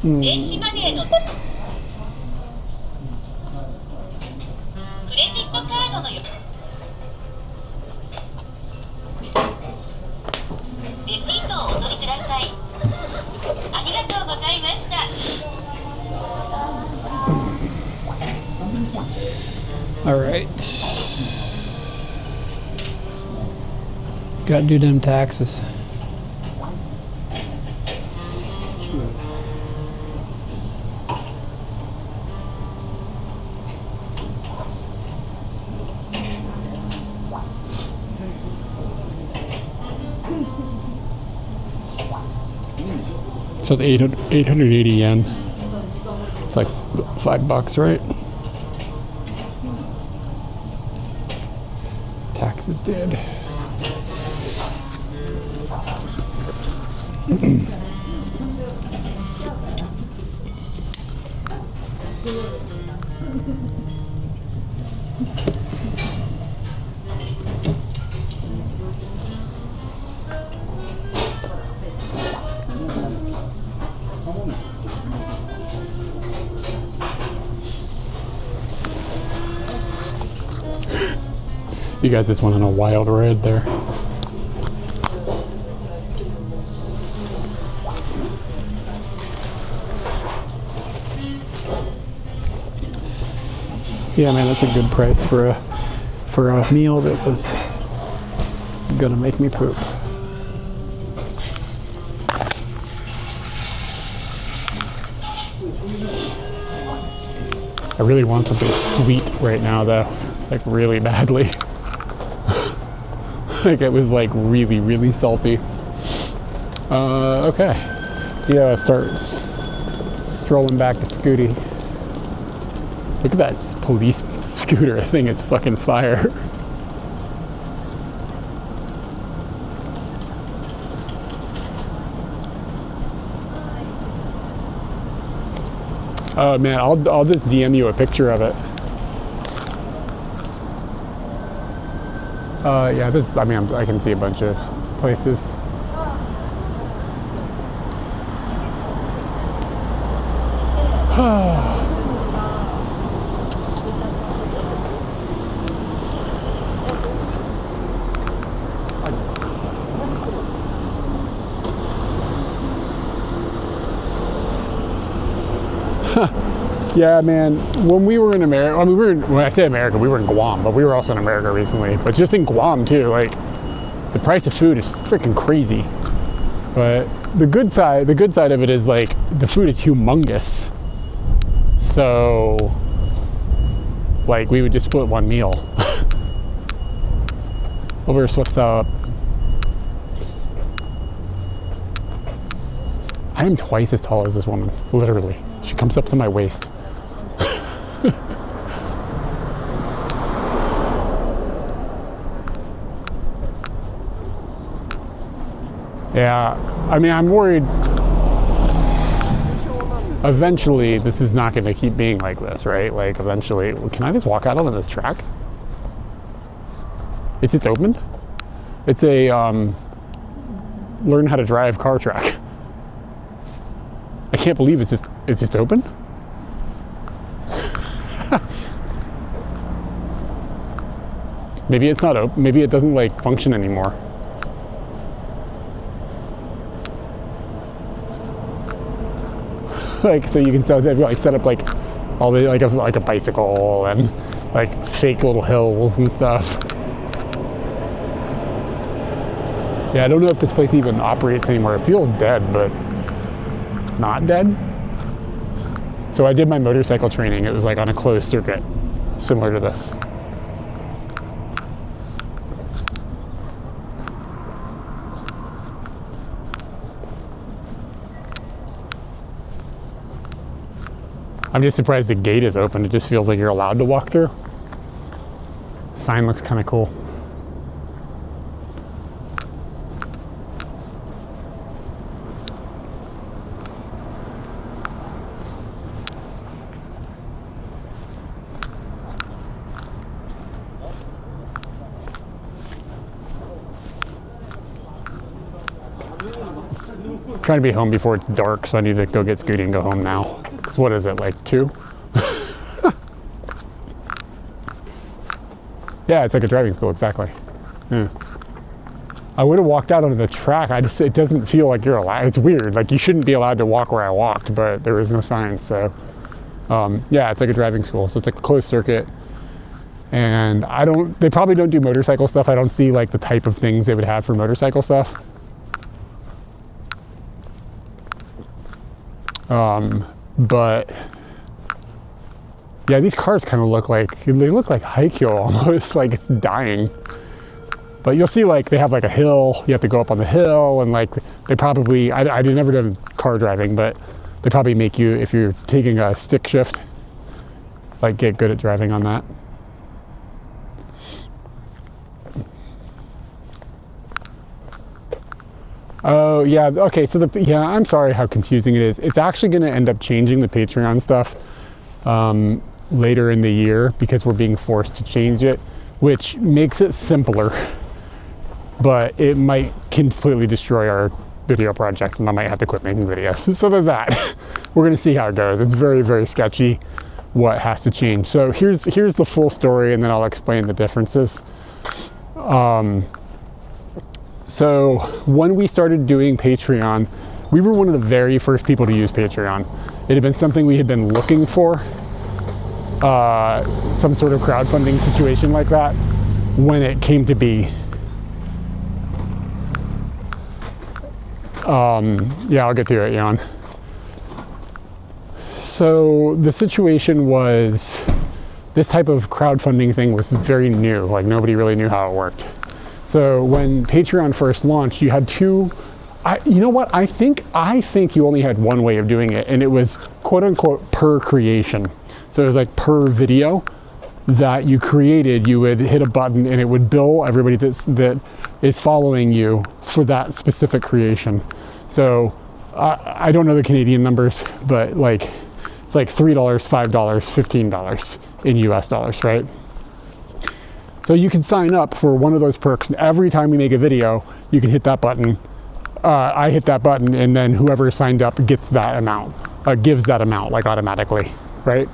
電子マネーのクレジットカードのレシートをお取りください。ありがとうございました。All right. Gotta do them taxes. So it's 880 yen. It's like $5, right? Taxes did. You guys just went on a wild ride there. Yeah, man, that's a good price for a meal that was gonna make me poop. I really want something sweet right now, though, like really badly. Like it was like really, really salty. Okay. Yeah, start strolling back to Scooty. Look at that police scooter. That thing is fucking fire. Oh man, I'll just DM you a picture of it. Yeah, this. I mean, I can see a bunch of places. Yeah, man, when we were in America, I mean, when I say America, we were in Guam, but we were also in America recently. But just in Guam, too, like, the price of food is freaking crazy. But the good side of it is, like, the food is humongous. So, like, we would just split one meal. Over, what's up? I am twice as tall as this woman, literally. She comes up to my waist. Yeah, I mean, I'm worried eventually this is not going to keep being like this, right? Like eventually, can I just walk out onto this track? It's just opened? It's a learn how to drive car track. I can't believe it's just open. Maybe it's not open. Maybe it doesn't like function anymore. Like, so you can they've like set up like all the like a bicycle and like fake little hills and stuff. Yeah, I don't know if this place even operates anymore. It feels dead, but not dead. So I did my motorcycle training. It was like on a closed circuit, similar to this. I'm just surprised the gate is open. It just feels like you're allowed to walk through. Sign looks kind of cool. I'm trying to be home before it's dark, so I need to go get Scooty and go home now. Because what is it, like 2? Yeah, it's like a driving school, exactly. Yeah. I would have walked out onto the track. It doesn't feel like you're allowed. It's weird. Like you shouldn't be allowed to walk where I walked, but there was no sign. So yeah, it's like a driving school. So it's like a closed circuit. And they probably don't do motorcycle stuff. I don't see like the type of things they would have for motorcycle stuff. But yeah, these cars kind of look like Haikyuu almost, like it's dying. But you'll see like they have like a hill, you have to go up on the hill, and like they probably, I never done car driving, but they probably make you, if you're taking a stick shift, like get good at driving on that. Oh yeah, okay, so I'm sorry how confusing it is. It's actually gonna end up changing the Patreon stuff later in the year because we're being forced to change it, which makes it simpler, but it might completely destroy our video project and I might have to quit making videos. So there's that. We're gonna see how it goes. It's very, very sketchy what has to change. So here's the full story and then I'll explain the differences. So when we started doing Patreon, we were one of the very first people to use Patreon. It had been something we had been looking for, some sort of crowdfunding situation like that, when it came to be. Yeah, I'll get to it, Jan. So the situation was, this type of crowdfunding thing was very new, like nobody really knew how it worked. So when Patreon first launched, you had you know what? I think you only had one way of doing it, and it was quote unquote per creation. So it was like per video that you created, you would hit a button and it would bill everybody that is following you for that specific creation. So I don't know the Canadian numbers, but like it's like $3, $5, $15 in US dollars, right? So you can sign up for one of those perks, and every time we make a video, you can hit that button. I hit that button, and then whoever signed up gets that amount, gives that amount, like automatically, right?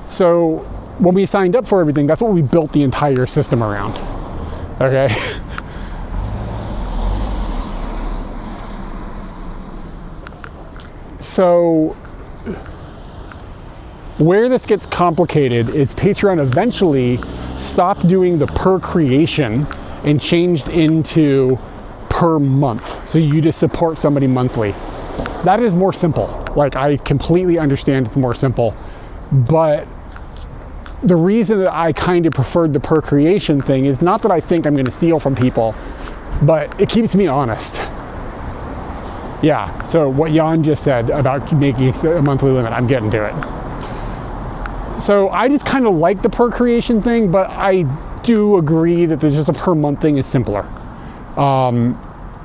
So when we signed up for everything, that's what we built the entire system around, okay? So where this gets complicated is Patreon eventually stopped doing the per creation and changed into per month. So you just support somebody monthly. That is more simple. Like I completely understand it's more simple, but the reason that I kind of preferred the per creation thing is not that I think I'm going to steal from people, but it keeps me honest. Yeah, so what Jan just said about making a monthly limit, I'm getting to it. So I just kind of like the per creation thing, but I do agree that there's just a per month thing is simpler.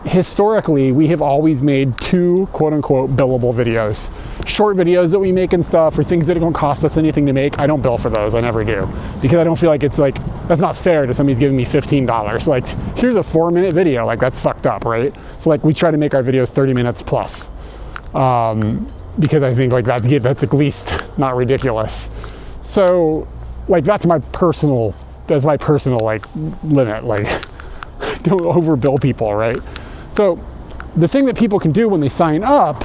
Historically, we have always made 2 quote-unquote billable videos. Short videos that we make and stuff, or things that don't cost us anything to make. I don't bill for those, I never do. Because I don't feel like it's like, that's not fair to somebody's giving me $15. Like, here's a 4-minute video, like that's fucked up, right? So like we try to make our videos 30 minutes plus. Because I think like that's at least not ridiculous. So like that's my personal like limit, like don't overbill people, right? So the thing that people can do when they sign up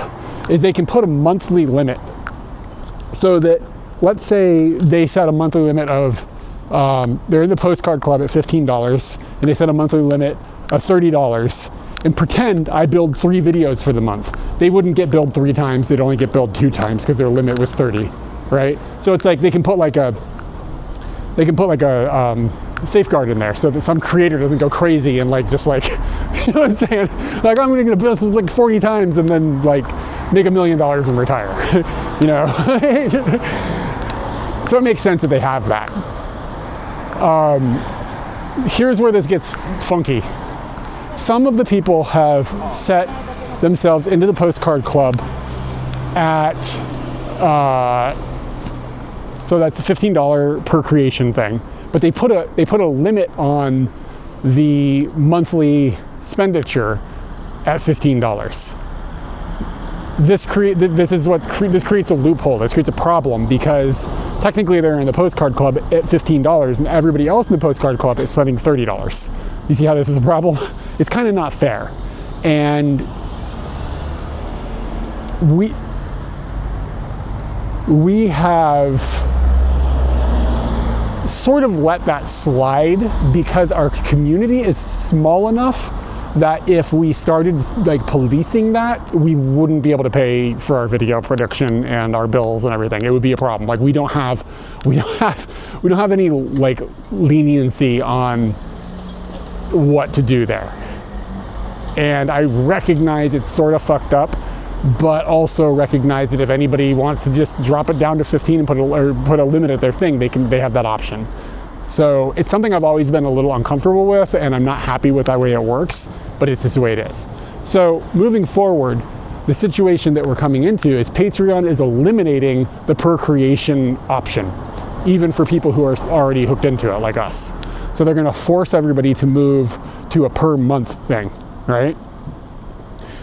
is they can put a monthly limit. So that, let's say they set a monthly limit of, they're in the postcard club at $15 and they set a monthly limit of $30 and pretend I build 3 videos for the month. They wouldn't get billed 3 times, they'd only get billed 2 times because their limit was 30, right? So it's like they can put like a safeguard in there so that some creator doesn't go crazy and like just like, you know what I'm saying? Like I'm gonna build this like 40 times and then like make $1 million and retire, you know? So it makes sense that they have that. Here's where this gets funky. Some of the people have set themselves into the postcard club at, so that's a $15 per creation thing. But they put a limit on the monthly expenditure at $15. This creates a loophole. This creates a problem because technically they're in the postcard club at $15 and everybody else in the postcard club is spending $30. You see how this is a problem? It's kind of not fair. And we have sort of let that slide because our community is small enough that if we started like policing that, we wouldn't be able to pay for our video production and our bills and everything. It would be a problem. Like we don't have any like leniency on what to do there. And I recognize it's sort of fucked up, but also recognize that if anybody wants to just drop it down to 15 and put a limit at their thing, they have that option. So it's something I've always been a little uncomfortable with, and I'm not happy with the way it works, but it's just the way it is. So moving forward, the situation that we're coming into is Patreon is eliminating the per creation option, even for people who are already hooked into it, like us. So they're gonna force everybody to move to a per month thing, right?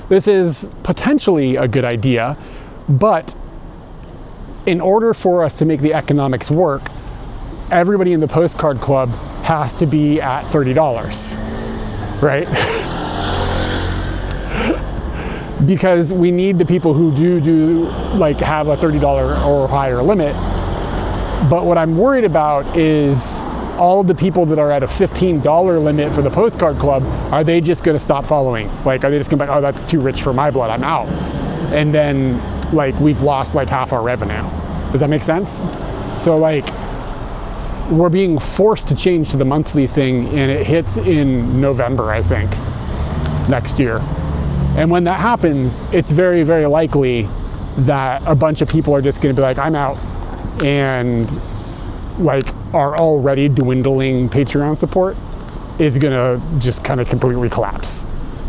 This is potentially a good idea, but in order for us to make the economics work, everybody in the postcard club has to be at $30, right? Because we need the people who do like have a $30 or higher limit. But what I'm worried about is all of the people that are at a $15 limit for the postcard club, are they just going to stop following? Like, are they just going to be like, oh, that's too rich for my blood, I'm out. And then like we've lost like half our revenue. Does that make sense? So like we're being forced to change to the monthly thing, and it hits in November, I think, next year. And when that happens, it's very, very likely that a bunch of people are just going to be like, I'm out, and like our already dwindling Patreon support is going to just kind of completely collapse.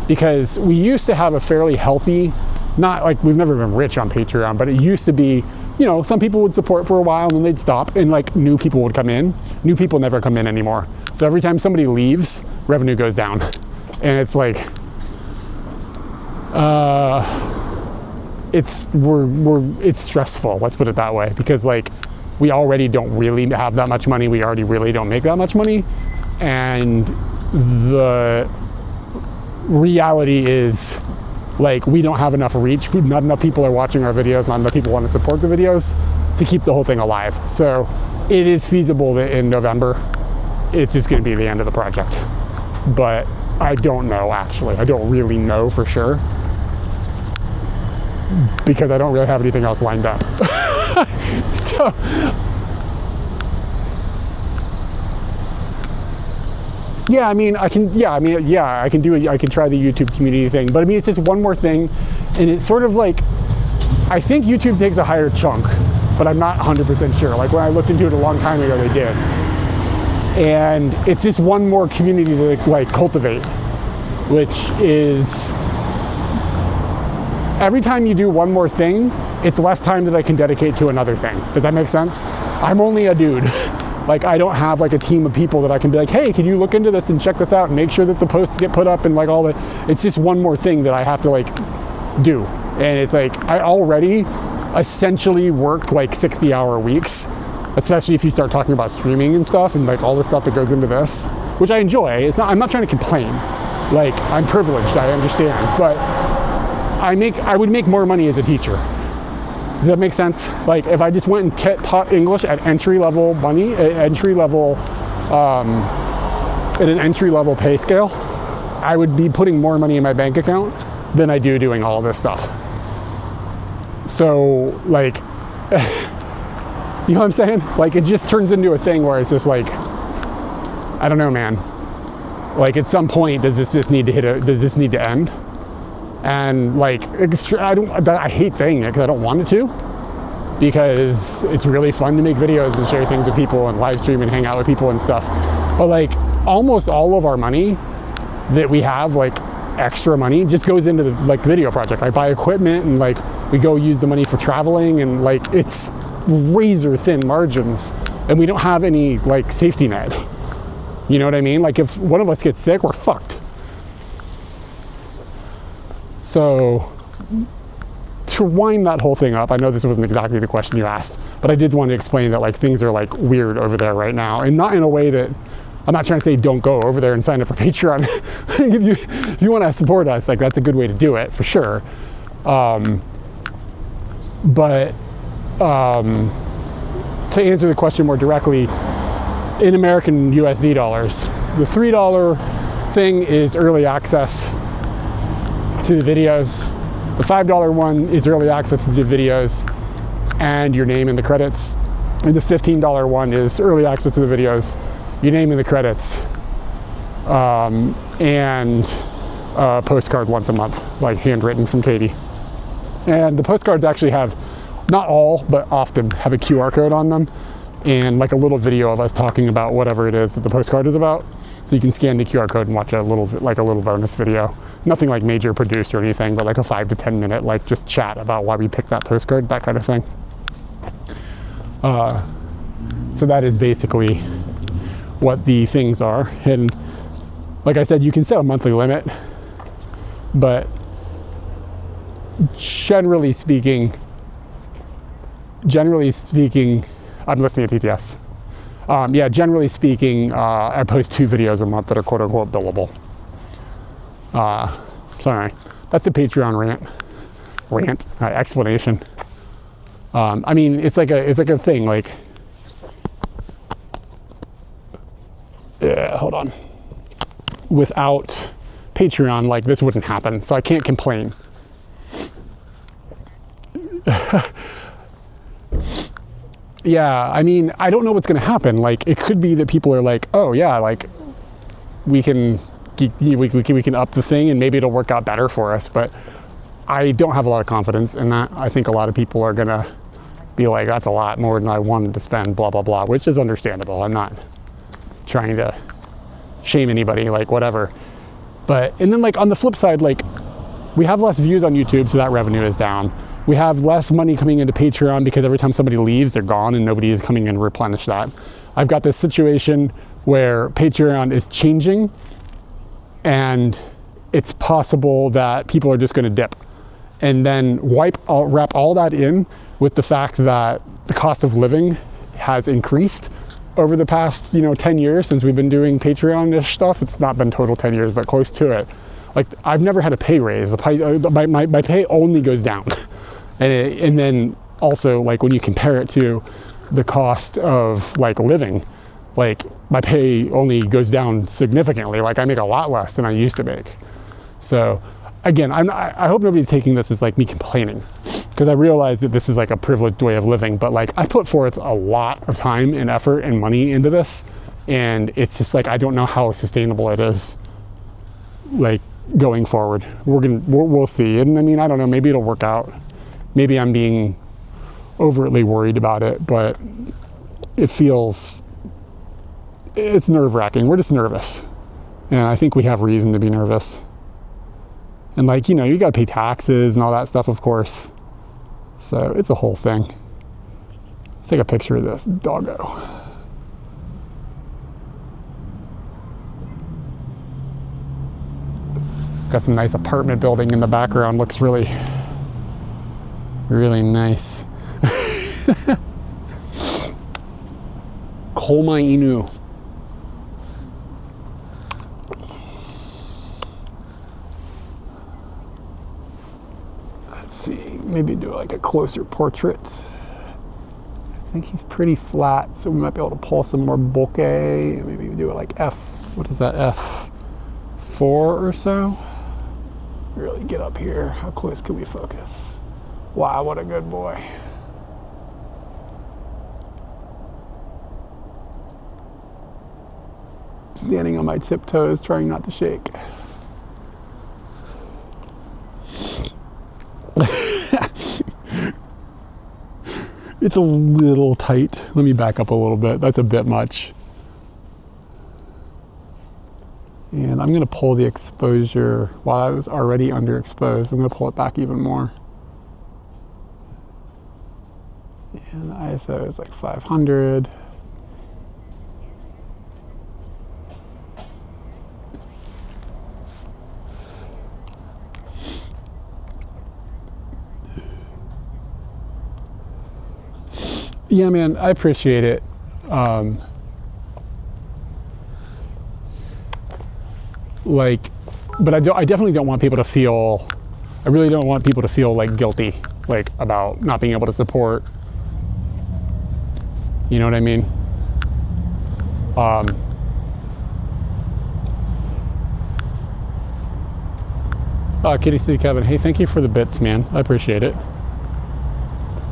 Because we used to have a fairly healthy, not like we've never been rich on Patreon, but it used to be, you know, some people would support for a while and then they'd stop, and like new people would come in. New people never come in anymore. So every time somebody leaves, revenue goes down. And it's like, it's stressful, let's put it that way, because like we already don't really have that much money. We already really don't make that much money. And the reality is like we don't have enough reach. Not enough people are watching our videos. Not enough people want to support the videos to keep the whole thing alive. So it is feasible that in November, it's just going to be the end of the project. But I don't know, actually. I don't really know for sure, because I don't really have anything else lined up. So, yeah, I can try the YouTube community thing, but I mean, it's just one more thing. And it's sort of like, I think YouTube takes a higher chunk, but I'm not 100% sure. Like when I looked into it a long time ago, they did. And it's just one more community to like cultivate, which is every time you do one more thing, it's less time that I can dedicate to another thing. Does that make sense? I'm only a dude. Like I don't have like a team of people that I can be like, hey, can you look into this and check this out and make sure that the posts get put up and like all that. It's just one more thing that I have to like do. And it's like, I already essentially work like 60-hour weeks, especially if you start talking about streaming and stuff and like all the stuff that goes into this, which I enjoy. It's not, I'm not trying to complain. Like I'm privileged, I understand, but I would make more money as a teacher. Does that make sense? Like if I just went and taught English at entry-level money, at an entry-level pay scale, I would be putting more money in my bank account than I do doing all this stuff. So like, you know what I'm saying? Like it just turns into a thing where it's just like, I don't know, man. Like at some point, does this just need to does this need to end? And like, I hate saying it because I don't want it to, because it's really fun to make videos and share things with people and live stream and hang out with people and stuff. But like almost all of our money that we have, like extra money, just goes into the like video project. I buy equipment and like we go use the money for traveling, and like it's razor thin margins, and we don't have any like safety net. You know what I mean? Like if one of us gets sick, we're fucked. So to wind that whole thing up, I know this wasn't exactly the question you asked, but I did want to explain that like things are like weird over there right now, and not in a way that, I'm not trying to say don't go over there and sign up for Patreon. if you want to support us, like that's a good way to do it for sure. But to answer the question more directly, in American USD dollars, the $3 thing is early access to the videos. The $5 one is early access to the videos and your name in the credits. And the $15 one is early access to the videos, your name in the credits, and a postcard once a month, like handwritten from Katie. And the postcards actually have, not all, but often have a QR code on them and like a little video of us talking about whatever it is that the postcard is about. So you can scan the QR code and watch a little bonus video. Nothing like major produced or anything, but like a 5 to 10 minute, like just chat about why we picked that postcard, that kind of thing. So that is basically what the things are. And like I said, you can set a monthly limit, but generally speaking, I'm listening to TTS. Generally speaking, I post 2 videos a month that are quote unquote billable. Sorry, that's the Patreon explanation. I mean, it's like a thing, like, hold on. Without Patreon, like this wouldn't happen, so I can't complain. Yeah, I mean, I don't know what's going to happen. Like, it could be that people are like, oh yeah, like we can up the thing and maybe it'll work out better for us. But I don't have a lot of confidence in that. I think a lot of people are going to be like, that's a lot more than I wanted to spend, blah, blah, blah, which is understandable. I'm not trying to shame anybody, like whatever. But, and then like on the flip side, like we have less views on YouTube, so that revenue is down. We have less money coming into Patreon because every time somebody leaves, they're gone and nobody is coming in to replenish that. I've got this situation where Patreon is changing and it's possible that people are just going to dip, and then wrap all that in with the fact that the cost of living has increased over the past 10 years since we've been doing Patreon-ish stuff. It's not been total 10 years, but close to it. Like I've never had a pay raise. My pay only goes down. And then also like when you compare it to the cost of like living, like my pay only goes down significantly. Like I make a lot less than I used to make. So again, I hope nobody's taking this as like me complaining, because I realize that this is like a privileged way of living, but like I put forth a lot of time and effort and money into this, and it's just like I don't know how sustainable it is, like going forward. We'll see. And I mean, I don't know, maybe it'll work out. Maybe I'm being overtly worried about it, but it's nerve-wracking. We're just nervous. And I think we have reason to be nervous. And like, you know, you got to pay taxes and all that stuff, of course. So it's a whole thing. Let's take a picture of this doggo. Got some nice apartment building in the background. Looks really, really nice. Kolma Inu. Let's see, maybe do like a closer portrait. I think he's pretty flat, so we might be able to pull some more bokeh. Maybe do it like what is that, F4 or so? Really get up here. How close can we focus? Wow, what a good boy. Standing on my tiptoes, trying not to shake. It's a little tight. Let me back up a little bit. That's a bit much. And I'm gonna pull the exposure while I was already underexposed. I'm gonna pull it back even more. And the ISO is like 500. Yeah, man, I appreciate it. But I definitely don't want people to feel, I really don't want people to feel like guilty, like about not being able to support. You know what I mean? Kitty City Kevin, hey, thank you for the bits, man. I appreciate it.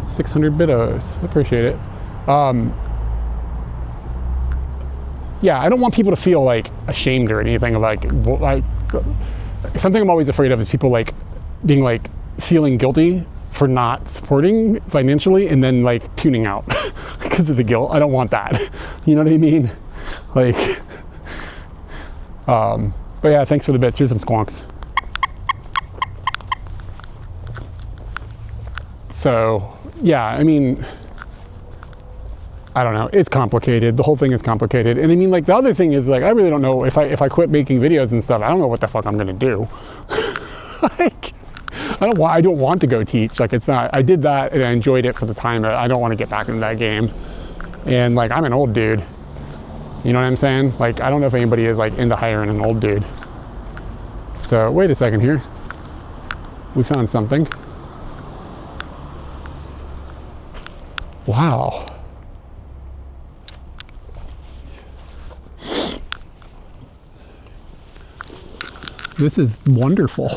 600 bitos, I appreciate it. Yeah, I don't want people to feel like ashamed or anything. Like something I'm always afraid of is people like being like feeling guilty for not supporting financially and then like tuning out because of the guilt. I don't want that. You know what I mean? Like, but yeah, thanks for the bits. Here's some squonks. So yeah, I mean, I don't know. It's complicated. The whole thing is complicated. And I mean, like, the other thing is, like, I really don't know if I quit making videos and stuff, I don't know what the fuck I'm gonna do. Like, I don't want to go teach. Like, it's not, I did that and I enjoyed it for the time. I don't want to get back into that game. And like, I'm an old dude. You know what I'm saying? Like, I don't know if anybody is like into hiring an old dude. So wait a second here. We found something. Wow. This is wonderful.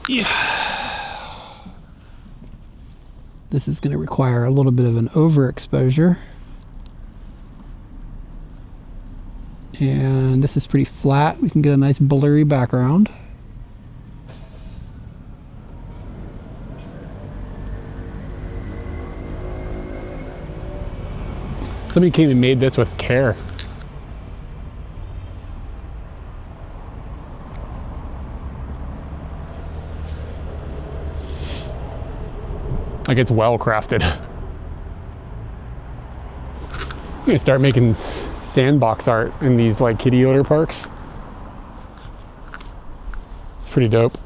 Yeah. This is going to require a little bit of an overexposure. And this is pretty flat. We can get a nice blurry background. Somebody came and made this with care. Like, it's well crafted. I'm gonna start making sandbox art in these like kitty litter parks. It's pretty dope.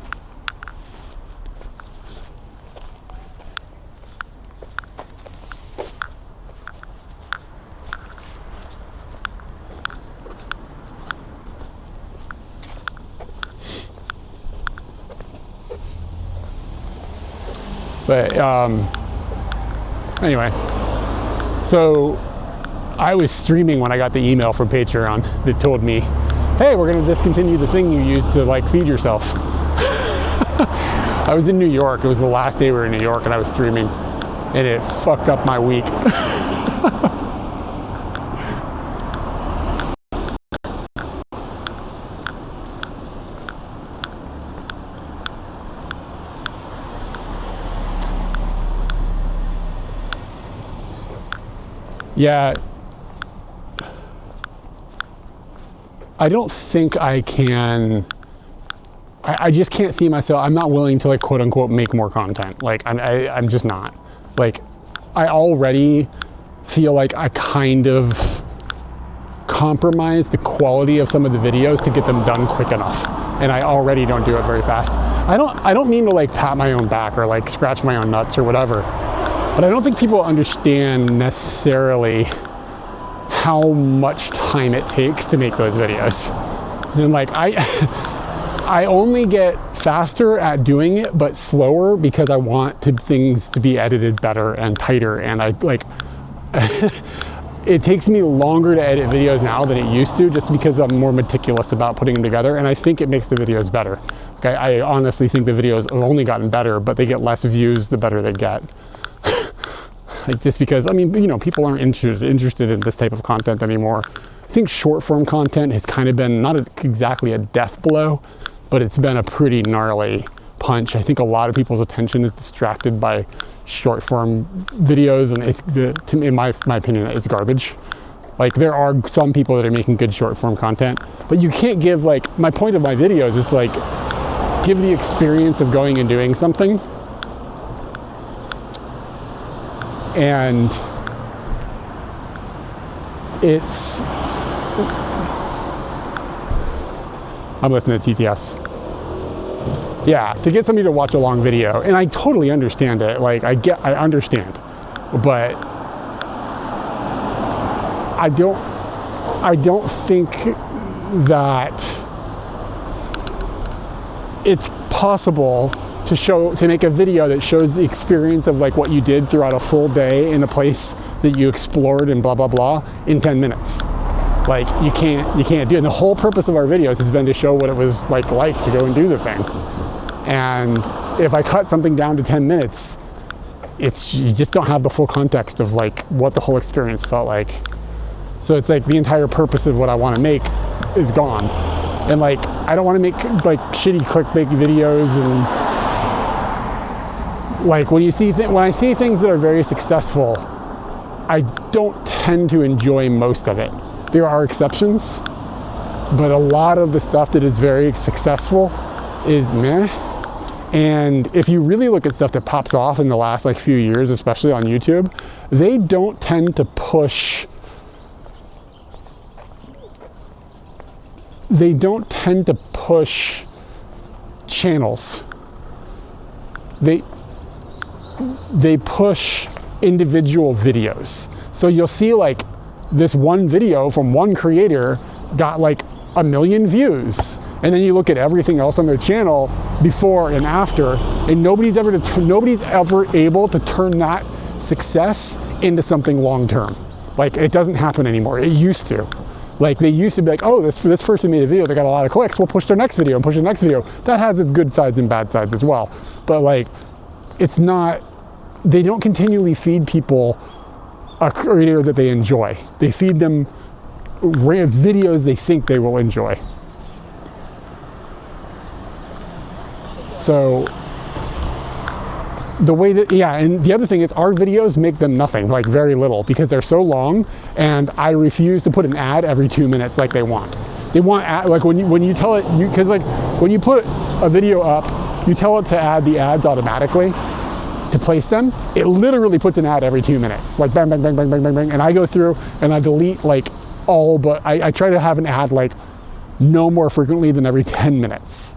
But anyway, so I was streaming when I got the email from Patreon that told me, hey, we're gonna discontinue the thing you used to like feed yourself. I was in New York. It was the last day we were in New York and I was streaming and it fucked up my week. Yeah. I don't think I can, I just can't see myself, I'm not willing to like quote unquote make more content. Like I'm just not. Like I already feel like I kind of compromise the quality of some of the videos to get them done quick enough. And I already don't do it very fast. I don't mean to like pat my own back or like scratch my own nuts or whatever, but I don't think people understand necessarily how much time it takes to make those videos. And like I only get faster at doing it, but slower because I want things to be edited better and tighter. And I like, it takes me longer to edit videos now than it used to, just because I'm more meticulous about putting them together. And I think it makes the videos better. Okay, I honestly think the videos have only gotten better, but they get less views the better they get. Like just because, I mean, you know, people aren't interested in this type of content anymore. I think short form content has kind of been not exactly a death blow, but it's been a pretty gnarly punch. I think a lot of people's attention is distracted by short form videos, and it's, in my opinion, it's garbage. Like there are some people that are making good short form content, but you can't give, like, my point of my videos is like, give the experience of going and doing something. And it's, I'm listening to TTS. Yeah, to get somebody to watch a long video, and I totally understand it. Like I understand, but I don't think that it's possible to make a video that shows the experience of like what you did throughout a full day in a place that you explored and blah blah blah in 10 minutes. Like you can't do it. And the whole purpose of our videos has been to show what it was like to go and do the thing. And if I cut something down to 10 minutes, you just don't have the full context of like what the whole experience felt like. So it's like the entire purpose of what I want to make is gone. And like I don't want to make like shitty clickbait videos, and like when I see things that are very successful, I don't tend to enjoy most of it. There are exceptions, but a lot of the stuff that is very successful is meh. And if you really look at stuff that pops off in the last like few years, especially on YouTube, they don't tend to push channels. They push individual videos. So you'll see like this one video from one creator got like 1 million views, and then you look at everything else on their channel before and after, and nobody's ever able to turn that success into something long term. Like it doesn't happen anymore. It used to. Like they used to be like, oh, this person made a video that got a lot of clicks, we'll push their next video and push their next video. That has its good sides and bad sides as well. But like, it's not, they don't continually feed people a creator that they enjoy. They feed them videos they think they will enjoy. So the way that, yeah, and the other thing is our videos make them nothing, like very little, because they're so long, and I refuse to put an ad every 2 minutes like they want. They want ad, like when you tell it, because like when you put a video up, you tell it to add the ads automatically to place them. It literally puts an ad every 2 minutes, like bang, bang, bang, bang, bang, bang, bang, and I go through and I delete like all, but I try to have an ad like no more frequently than every 10 minutes.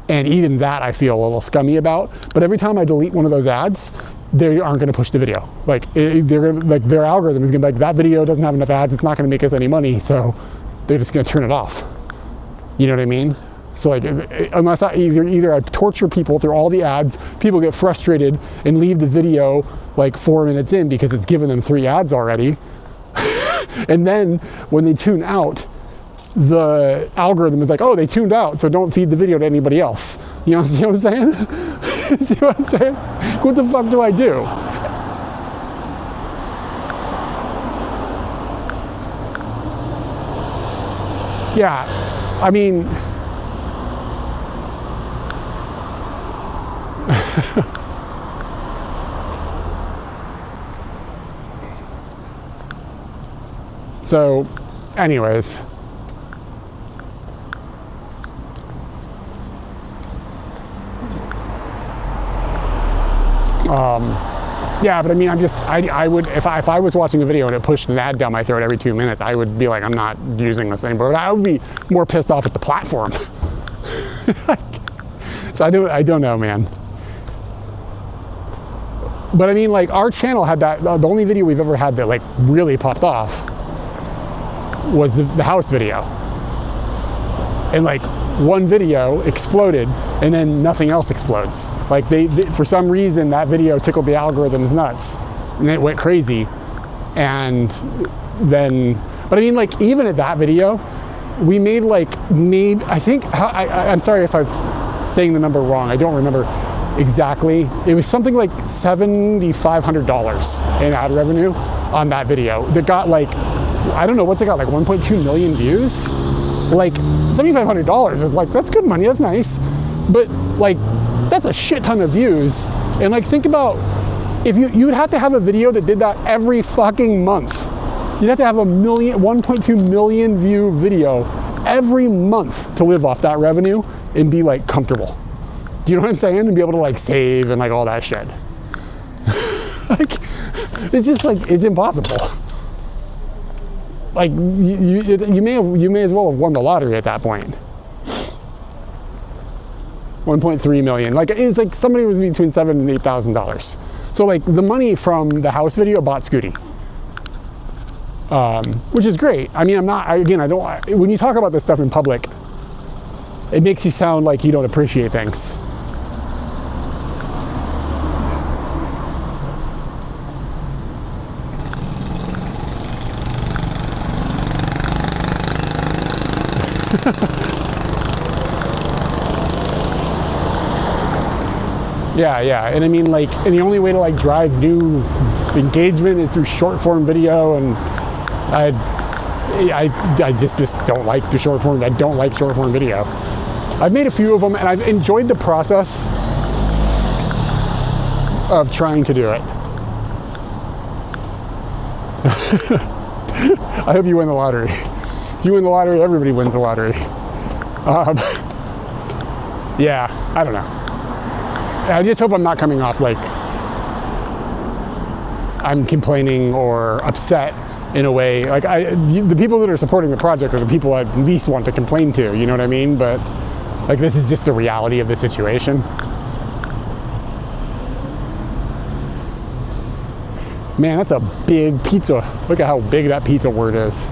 And even that I feel a little scummy about. But every time I delete one of those ads, they aren't going to push the video. Like they're gonna, like their algorithm is going to be like, that video doesn't have enough ads. It's not going to make us any money. So they're just going to turn it off. You know what I mean? So like, unless I either I torture people through all the ads, people get frustrated and leave the video like 4 minutes in because it's given them 3 ads already. And then when they tune out, the algorithm is like, oh, they tuned out, so don't feed the video to anybody else. You know, see what I'm saying? See what I'm saying? What the fuck do I do? Yeah, I mean, So, anyways. Yeah, but I mean, I would, if I was watching a video and it pushed an ad down my throat every 2 minutes, I would be like, I'm not using this anymore. But I would be more pissed off at the platform. So I don't know, man. But I mean, like, our channel had that, the only video we've ever had that like really popped off was the house video. And like one video exploded and then nothing else explodes. Like they for some reason that video tickled the algorithms nuts and it went crazy. And then, but I mean, like, even at that video, we made I think, I'm sorry if I'm saying the number wrong. I don't remember exactly. It was something like $7,500 in ad revenue on that video that got like, I don't know, what's it got, like 1.2 million views? Like $7,500 is like, that's good money, that's nice. But like, that's a shit ton of views. And like, think about, if you would have to have a video that did that every fucking month. You'd have to have 1.2 million view video every month to live off that revenue and be like comfortable. Do you know what I'm saying? And be able to like save and like all that shit. Like, it's just like, it's impossible. Like, you may as well have won the lottery at that point. 1.3 million. Like, it's like somebody was between $7,000 and $8,000. So like, the money from the house video bought Scooty. Which is great. I mean, when you talk about this stuff in public, it makes you sound like you don't appreciate things. Yeah, and I mean, like, and the only way to like drive new engagement is through short form video, and I just don't like the short form. I don't like short form video. I've made a few of them, and I've enjoyed the process of trying to do it. I hope you win the lottery. If you win the lottery, everybody wins the lottery. Yeah, I don't know. I just hope I'm not coming off like I'm complaining or upset in a way. Like, the people that are supporting the project are the people I least want to complain to, you know what I mean? But like, this is just the reality of the situation. Man, that's a big pizza. Look at how big that pizza word is.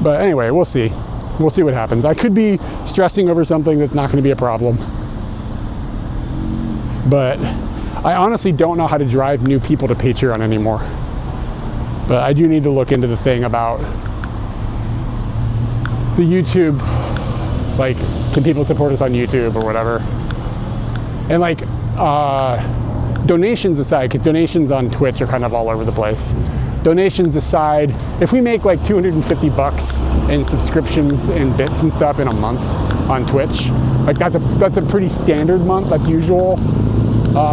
But anyway, we'll see. We'll see what happens. I could be stressing over something that's not going to be a problem. But I honestly don't know how to drive new people to Patreon anymore. But I do need to look into the thing about the YouTube, like, can people support us on YouTube or whatever? And like, donations aside, because donations on Twitch are kind of all over the place. Donations aside, if we make like $250 in subscriptions and bits and stuff in a month on Twitch, like that's a pretty standard month. That's usual.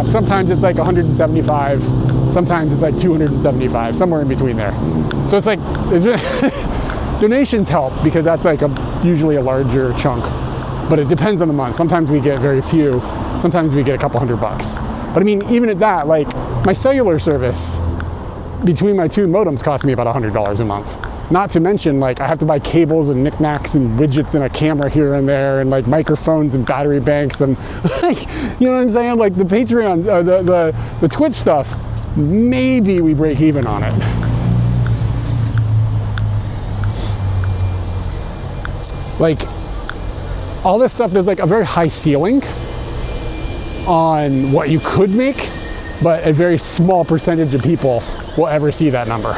Sometimes it's like 175. Sometimes it's like 275. Somewhere in between there. So it's like donations help because that's like usually a larger chunk. But it depends on the month. Sometimes we get very few. Sometimes we get a couple $100. But I mean, even at that, like my cellular service between my two modems cost me about $100 a month. Not to mention, like, I have to buy cables and knickknacks and widgets and a camera here and there and like microphones and battery banks and like, you know what I'm saying? Like the Patreon, the Twitch stuff, maybe we break even on it. Like, all this stuff, there's like a very high ceiling on what you could make, but a very small percentage of people will ever see that number.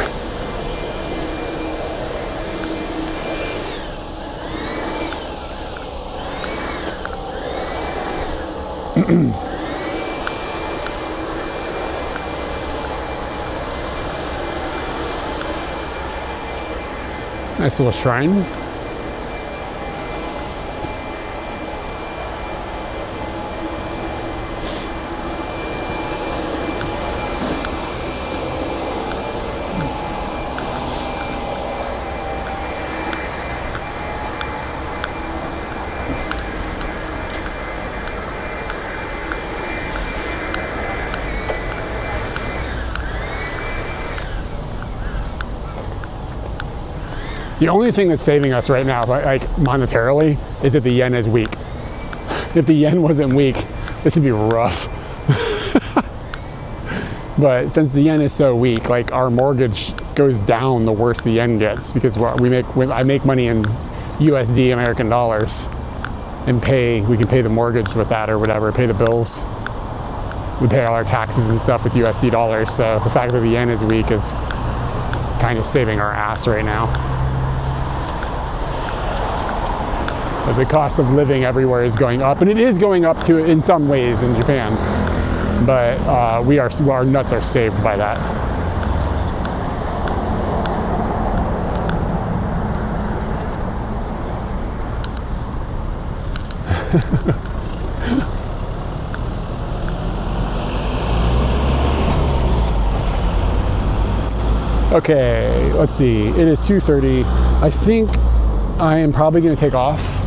Nice little shrine. The only thing that's saving us right now, like monetarily, is that the yen is weak. If the yen wasn't weak, this would be rough. But since the yen is so weak, like our mortgage goes down the worse the yen gets, because I make money in USD, American dollars, and we can pay the mortgage with that or whatever, pay the bills. We pay all our taxes and stuff with USD dollars. So the fact that the yen is weak is kind of saving our ass right now. But the cost of living everywhere is going up, and it is going up too in some ways in Japan. But our nuts are saved by that. Okay, let's see. It is 2:30. I think I am probably going to take off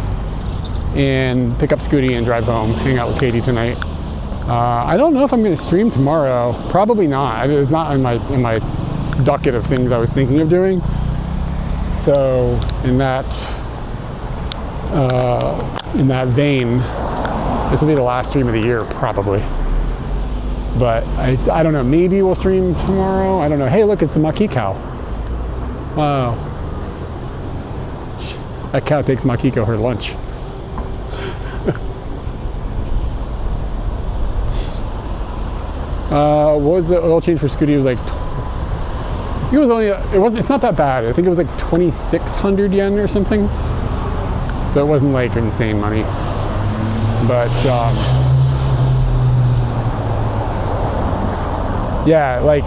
and pick up Scooty and drive home, hang out with Katie tonight. I don't know if I'm going to stream tomorrow. Probably not. It's not in my docket of things I was thinking of doing. So in that vein, this will be the last stream of the year, probably. But I don't know. Maybe we'll stream tomorrow. I don't know. Hey, look, it's the Maki cow. Wow. That cow takes Makiko her lunch. What was the oil change for Scooty? It was like, it's not that bad. I think it was like 2,600 yen or something. So it wasn't like insane money. But, yeah, like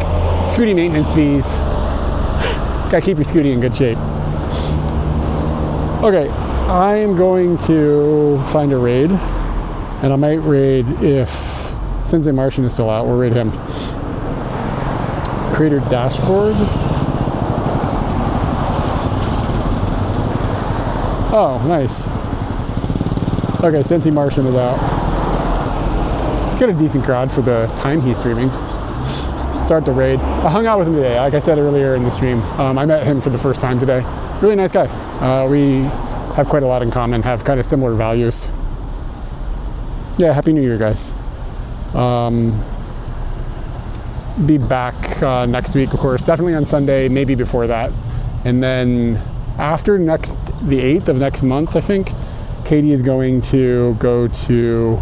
Scooty maintenance fees. Gotta keep your Scooty in good shape. Okay, I am going to find a raid, and I might raid if Sensei Martian is still out. We'll raid him. Creator dashboard. Oh, nice. Okay, Sensei Martian is out. He's got a decent crowd for the time he's streaming. Start the raid. I hung out with him today, like I said earlier in the stream. I met him for the first time today. Really nice guy. We have quite a lot in common, have kind of similar values. Yeah, Happy New Year, guys. Be back next week, of course. Definitely on Sunday, maybe before that. And then after the 8th of next month, I think, Katie is going to go to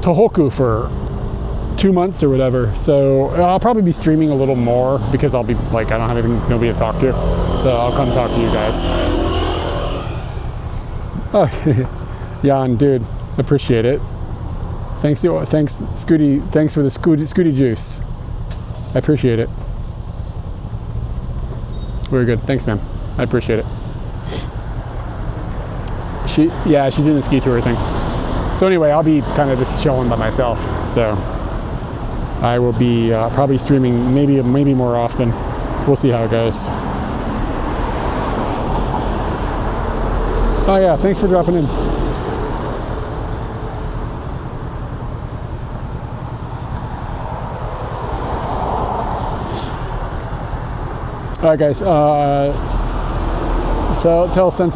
Tohoku for 2 months or whatever. So I'll probably be streaming a little more because I'll be like, I don't have nobody to talk to. So I'll come talk to you guys. Oh, Jan, dude, appreciate it. Thanks, Scooty. Thanks for the Scooty juice. I appreciate it. Very good. Thanks, man. I appreciate it. She's doing the ski tour thing. So anyway, I'll be kind of just chilling by myself. So I will be probably streaming maybe more often. We'll see how it goes. Oh yeah, thanks for dropping in. All right, guys. So tell Sensei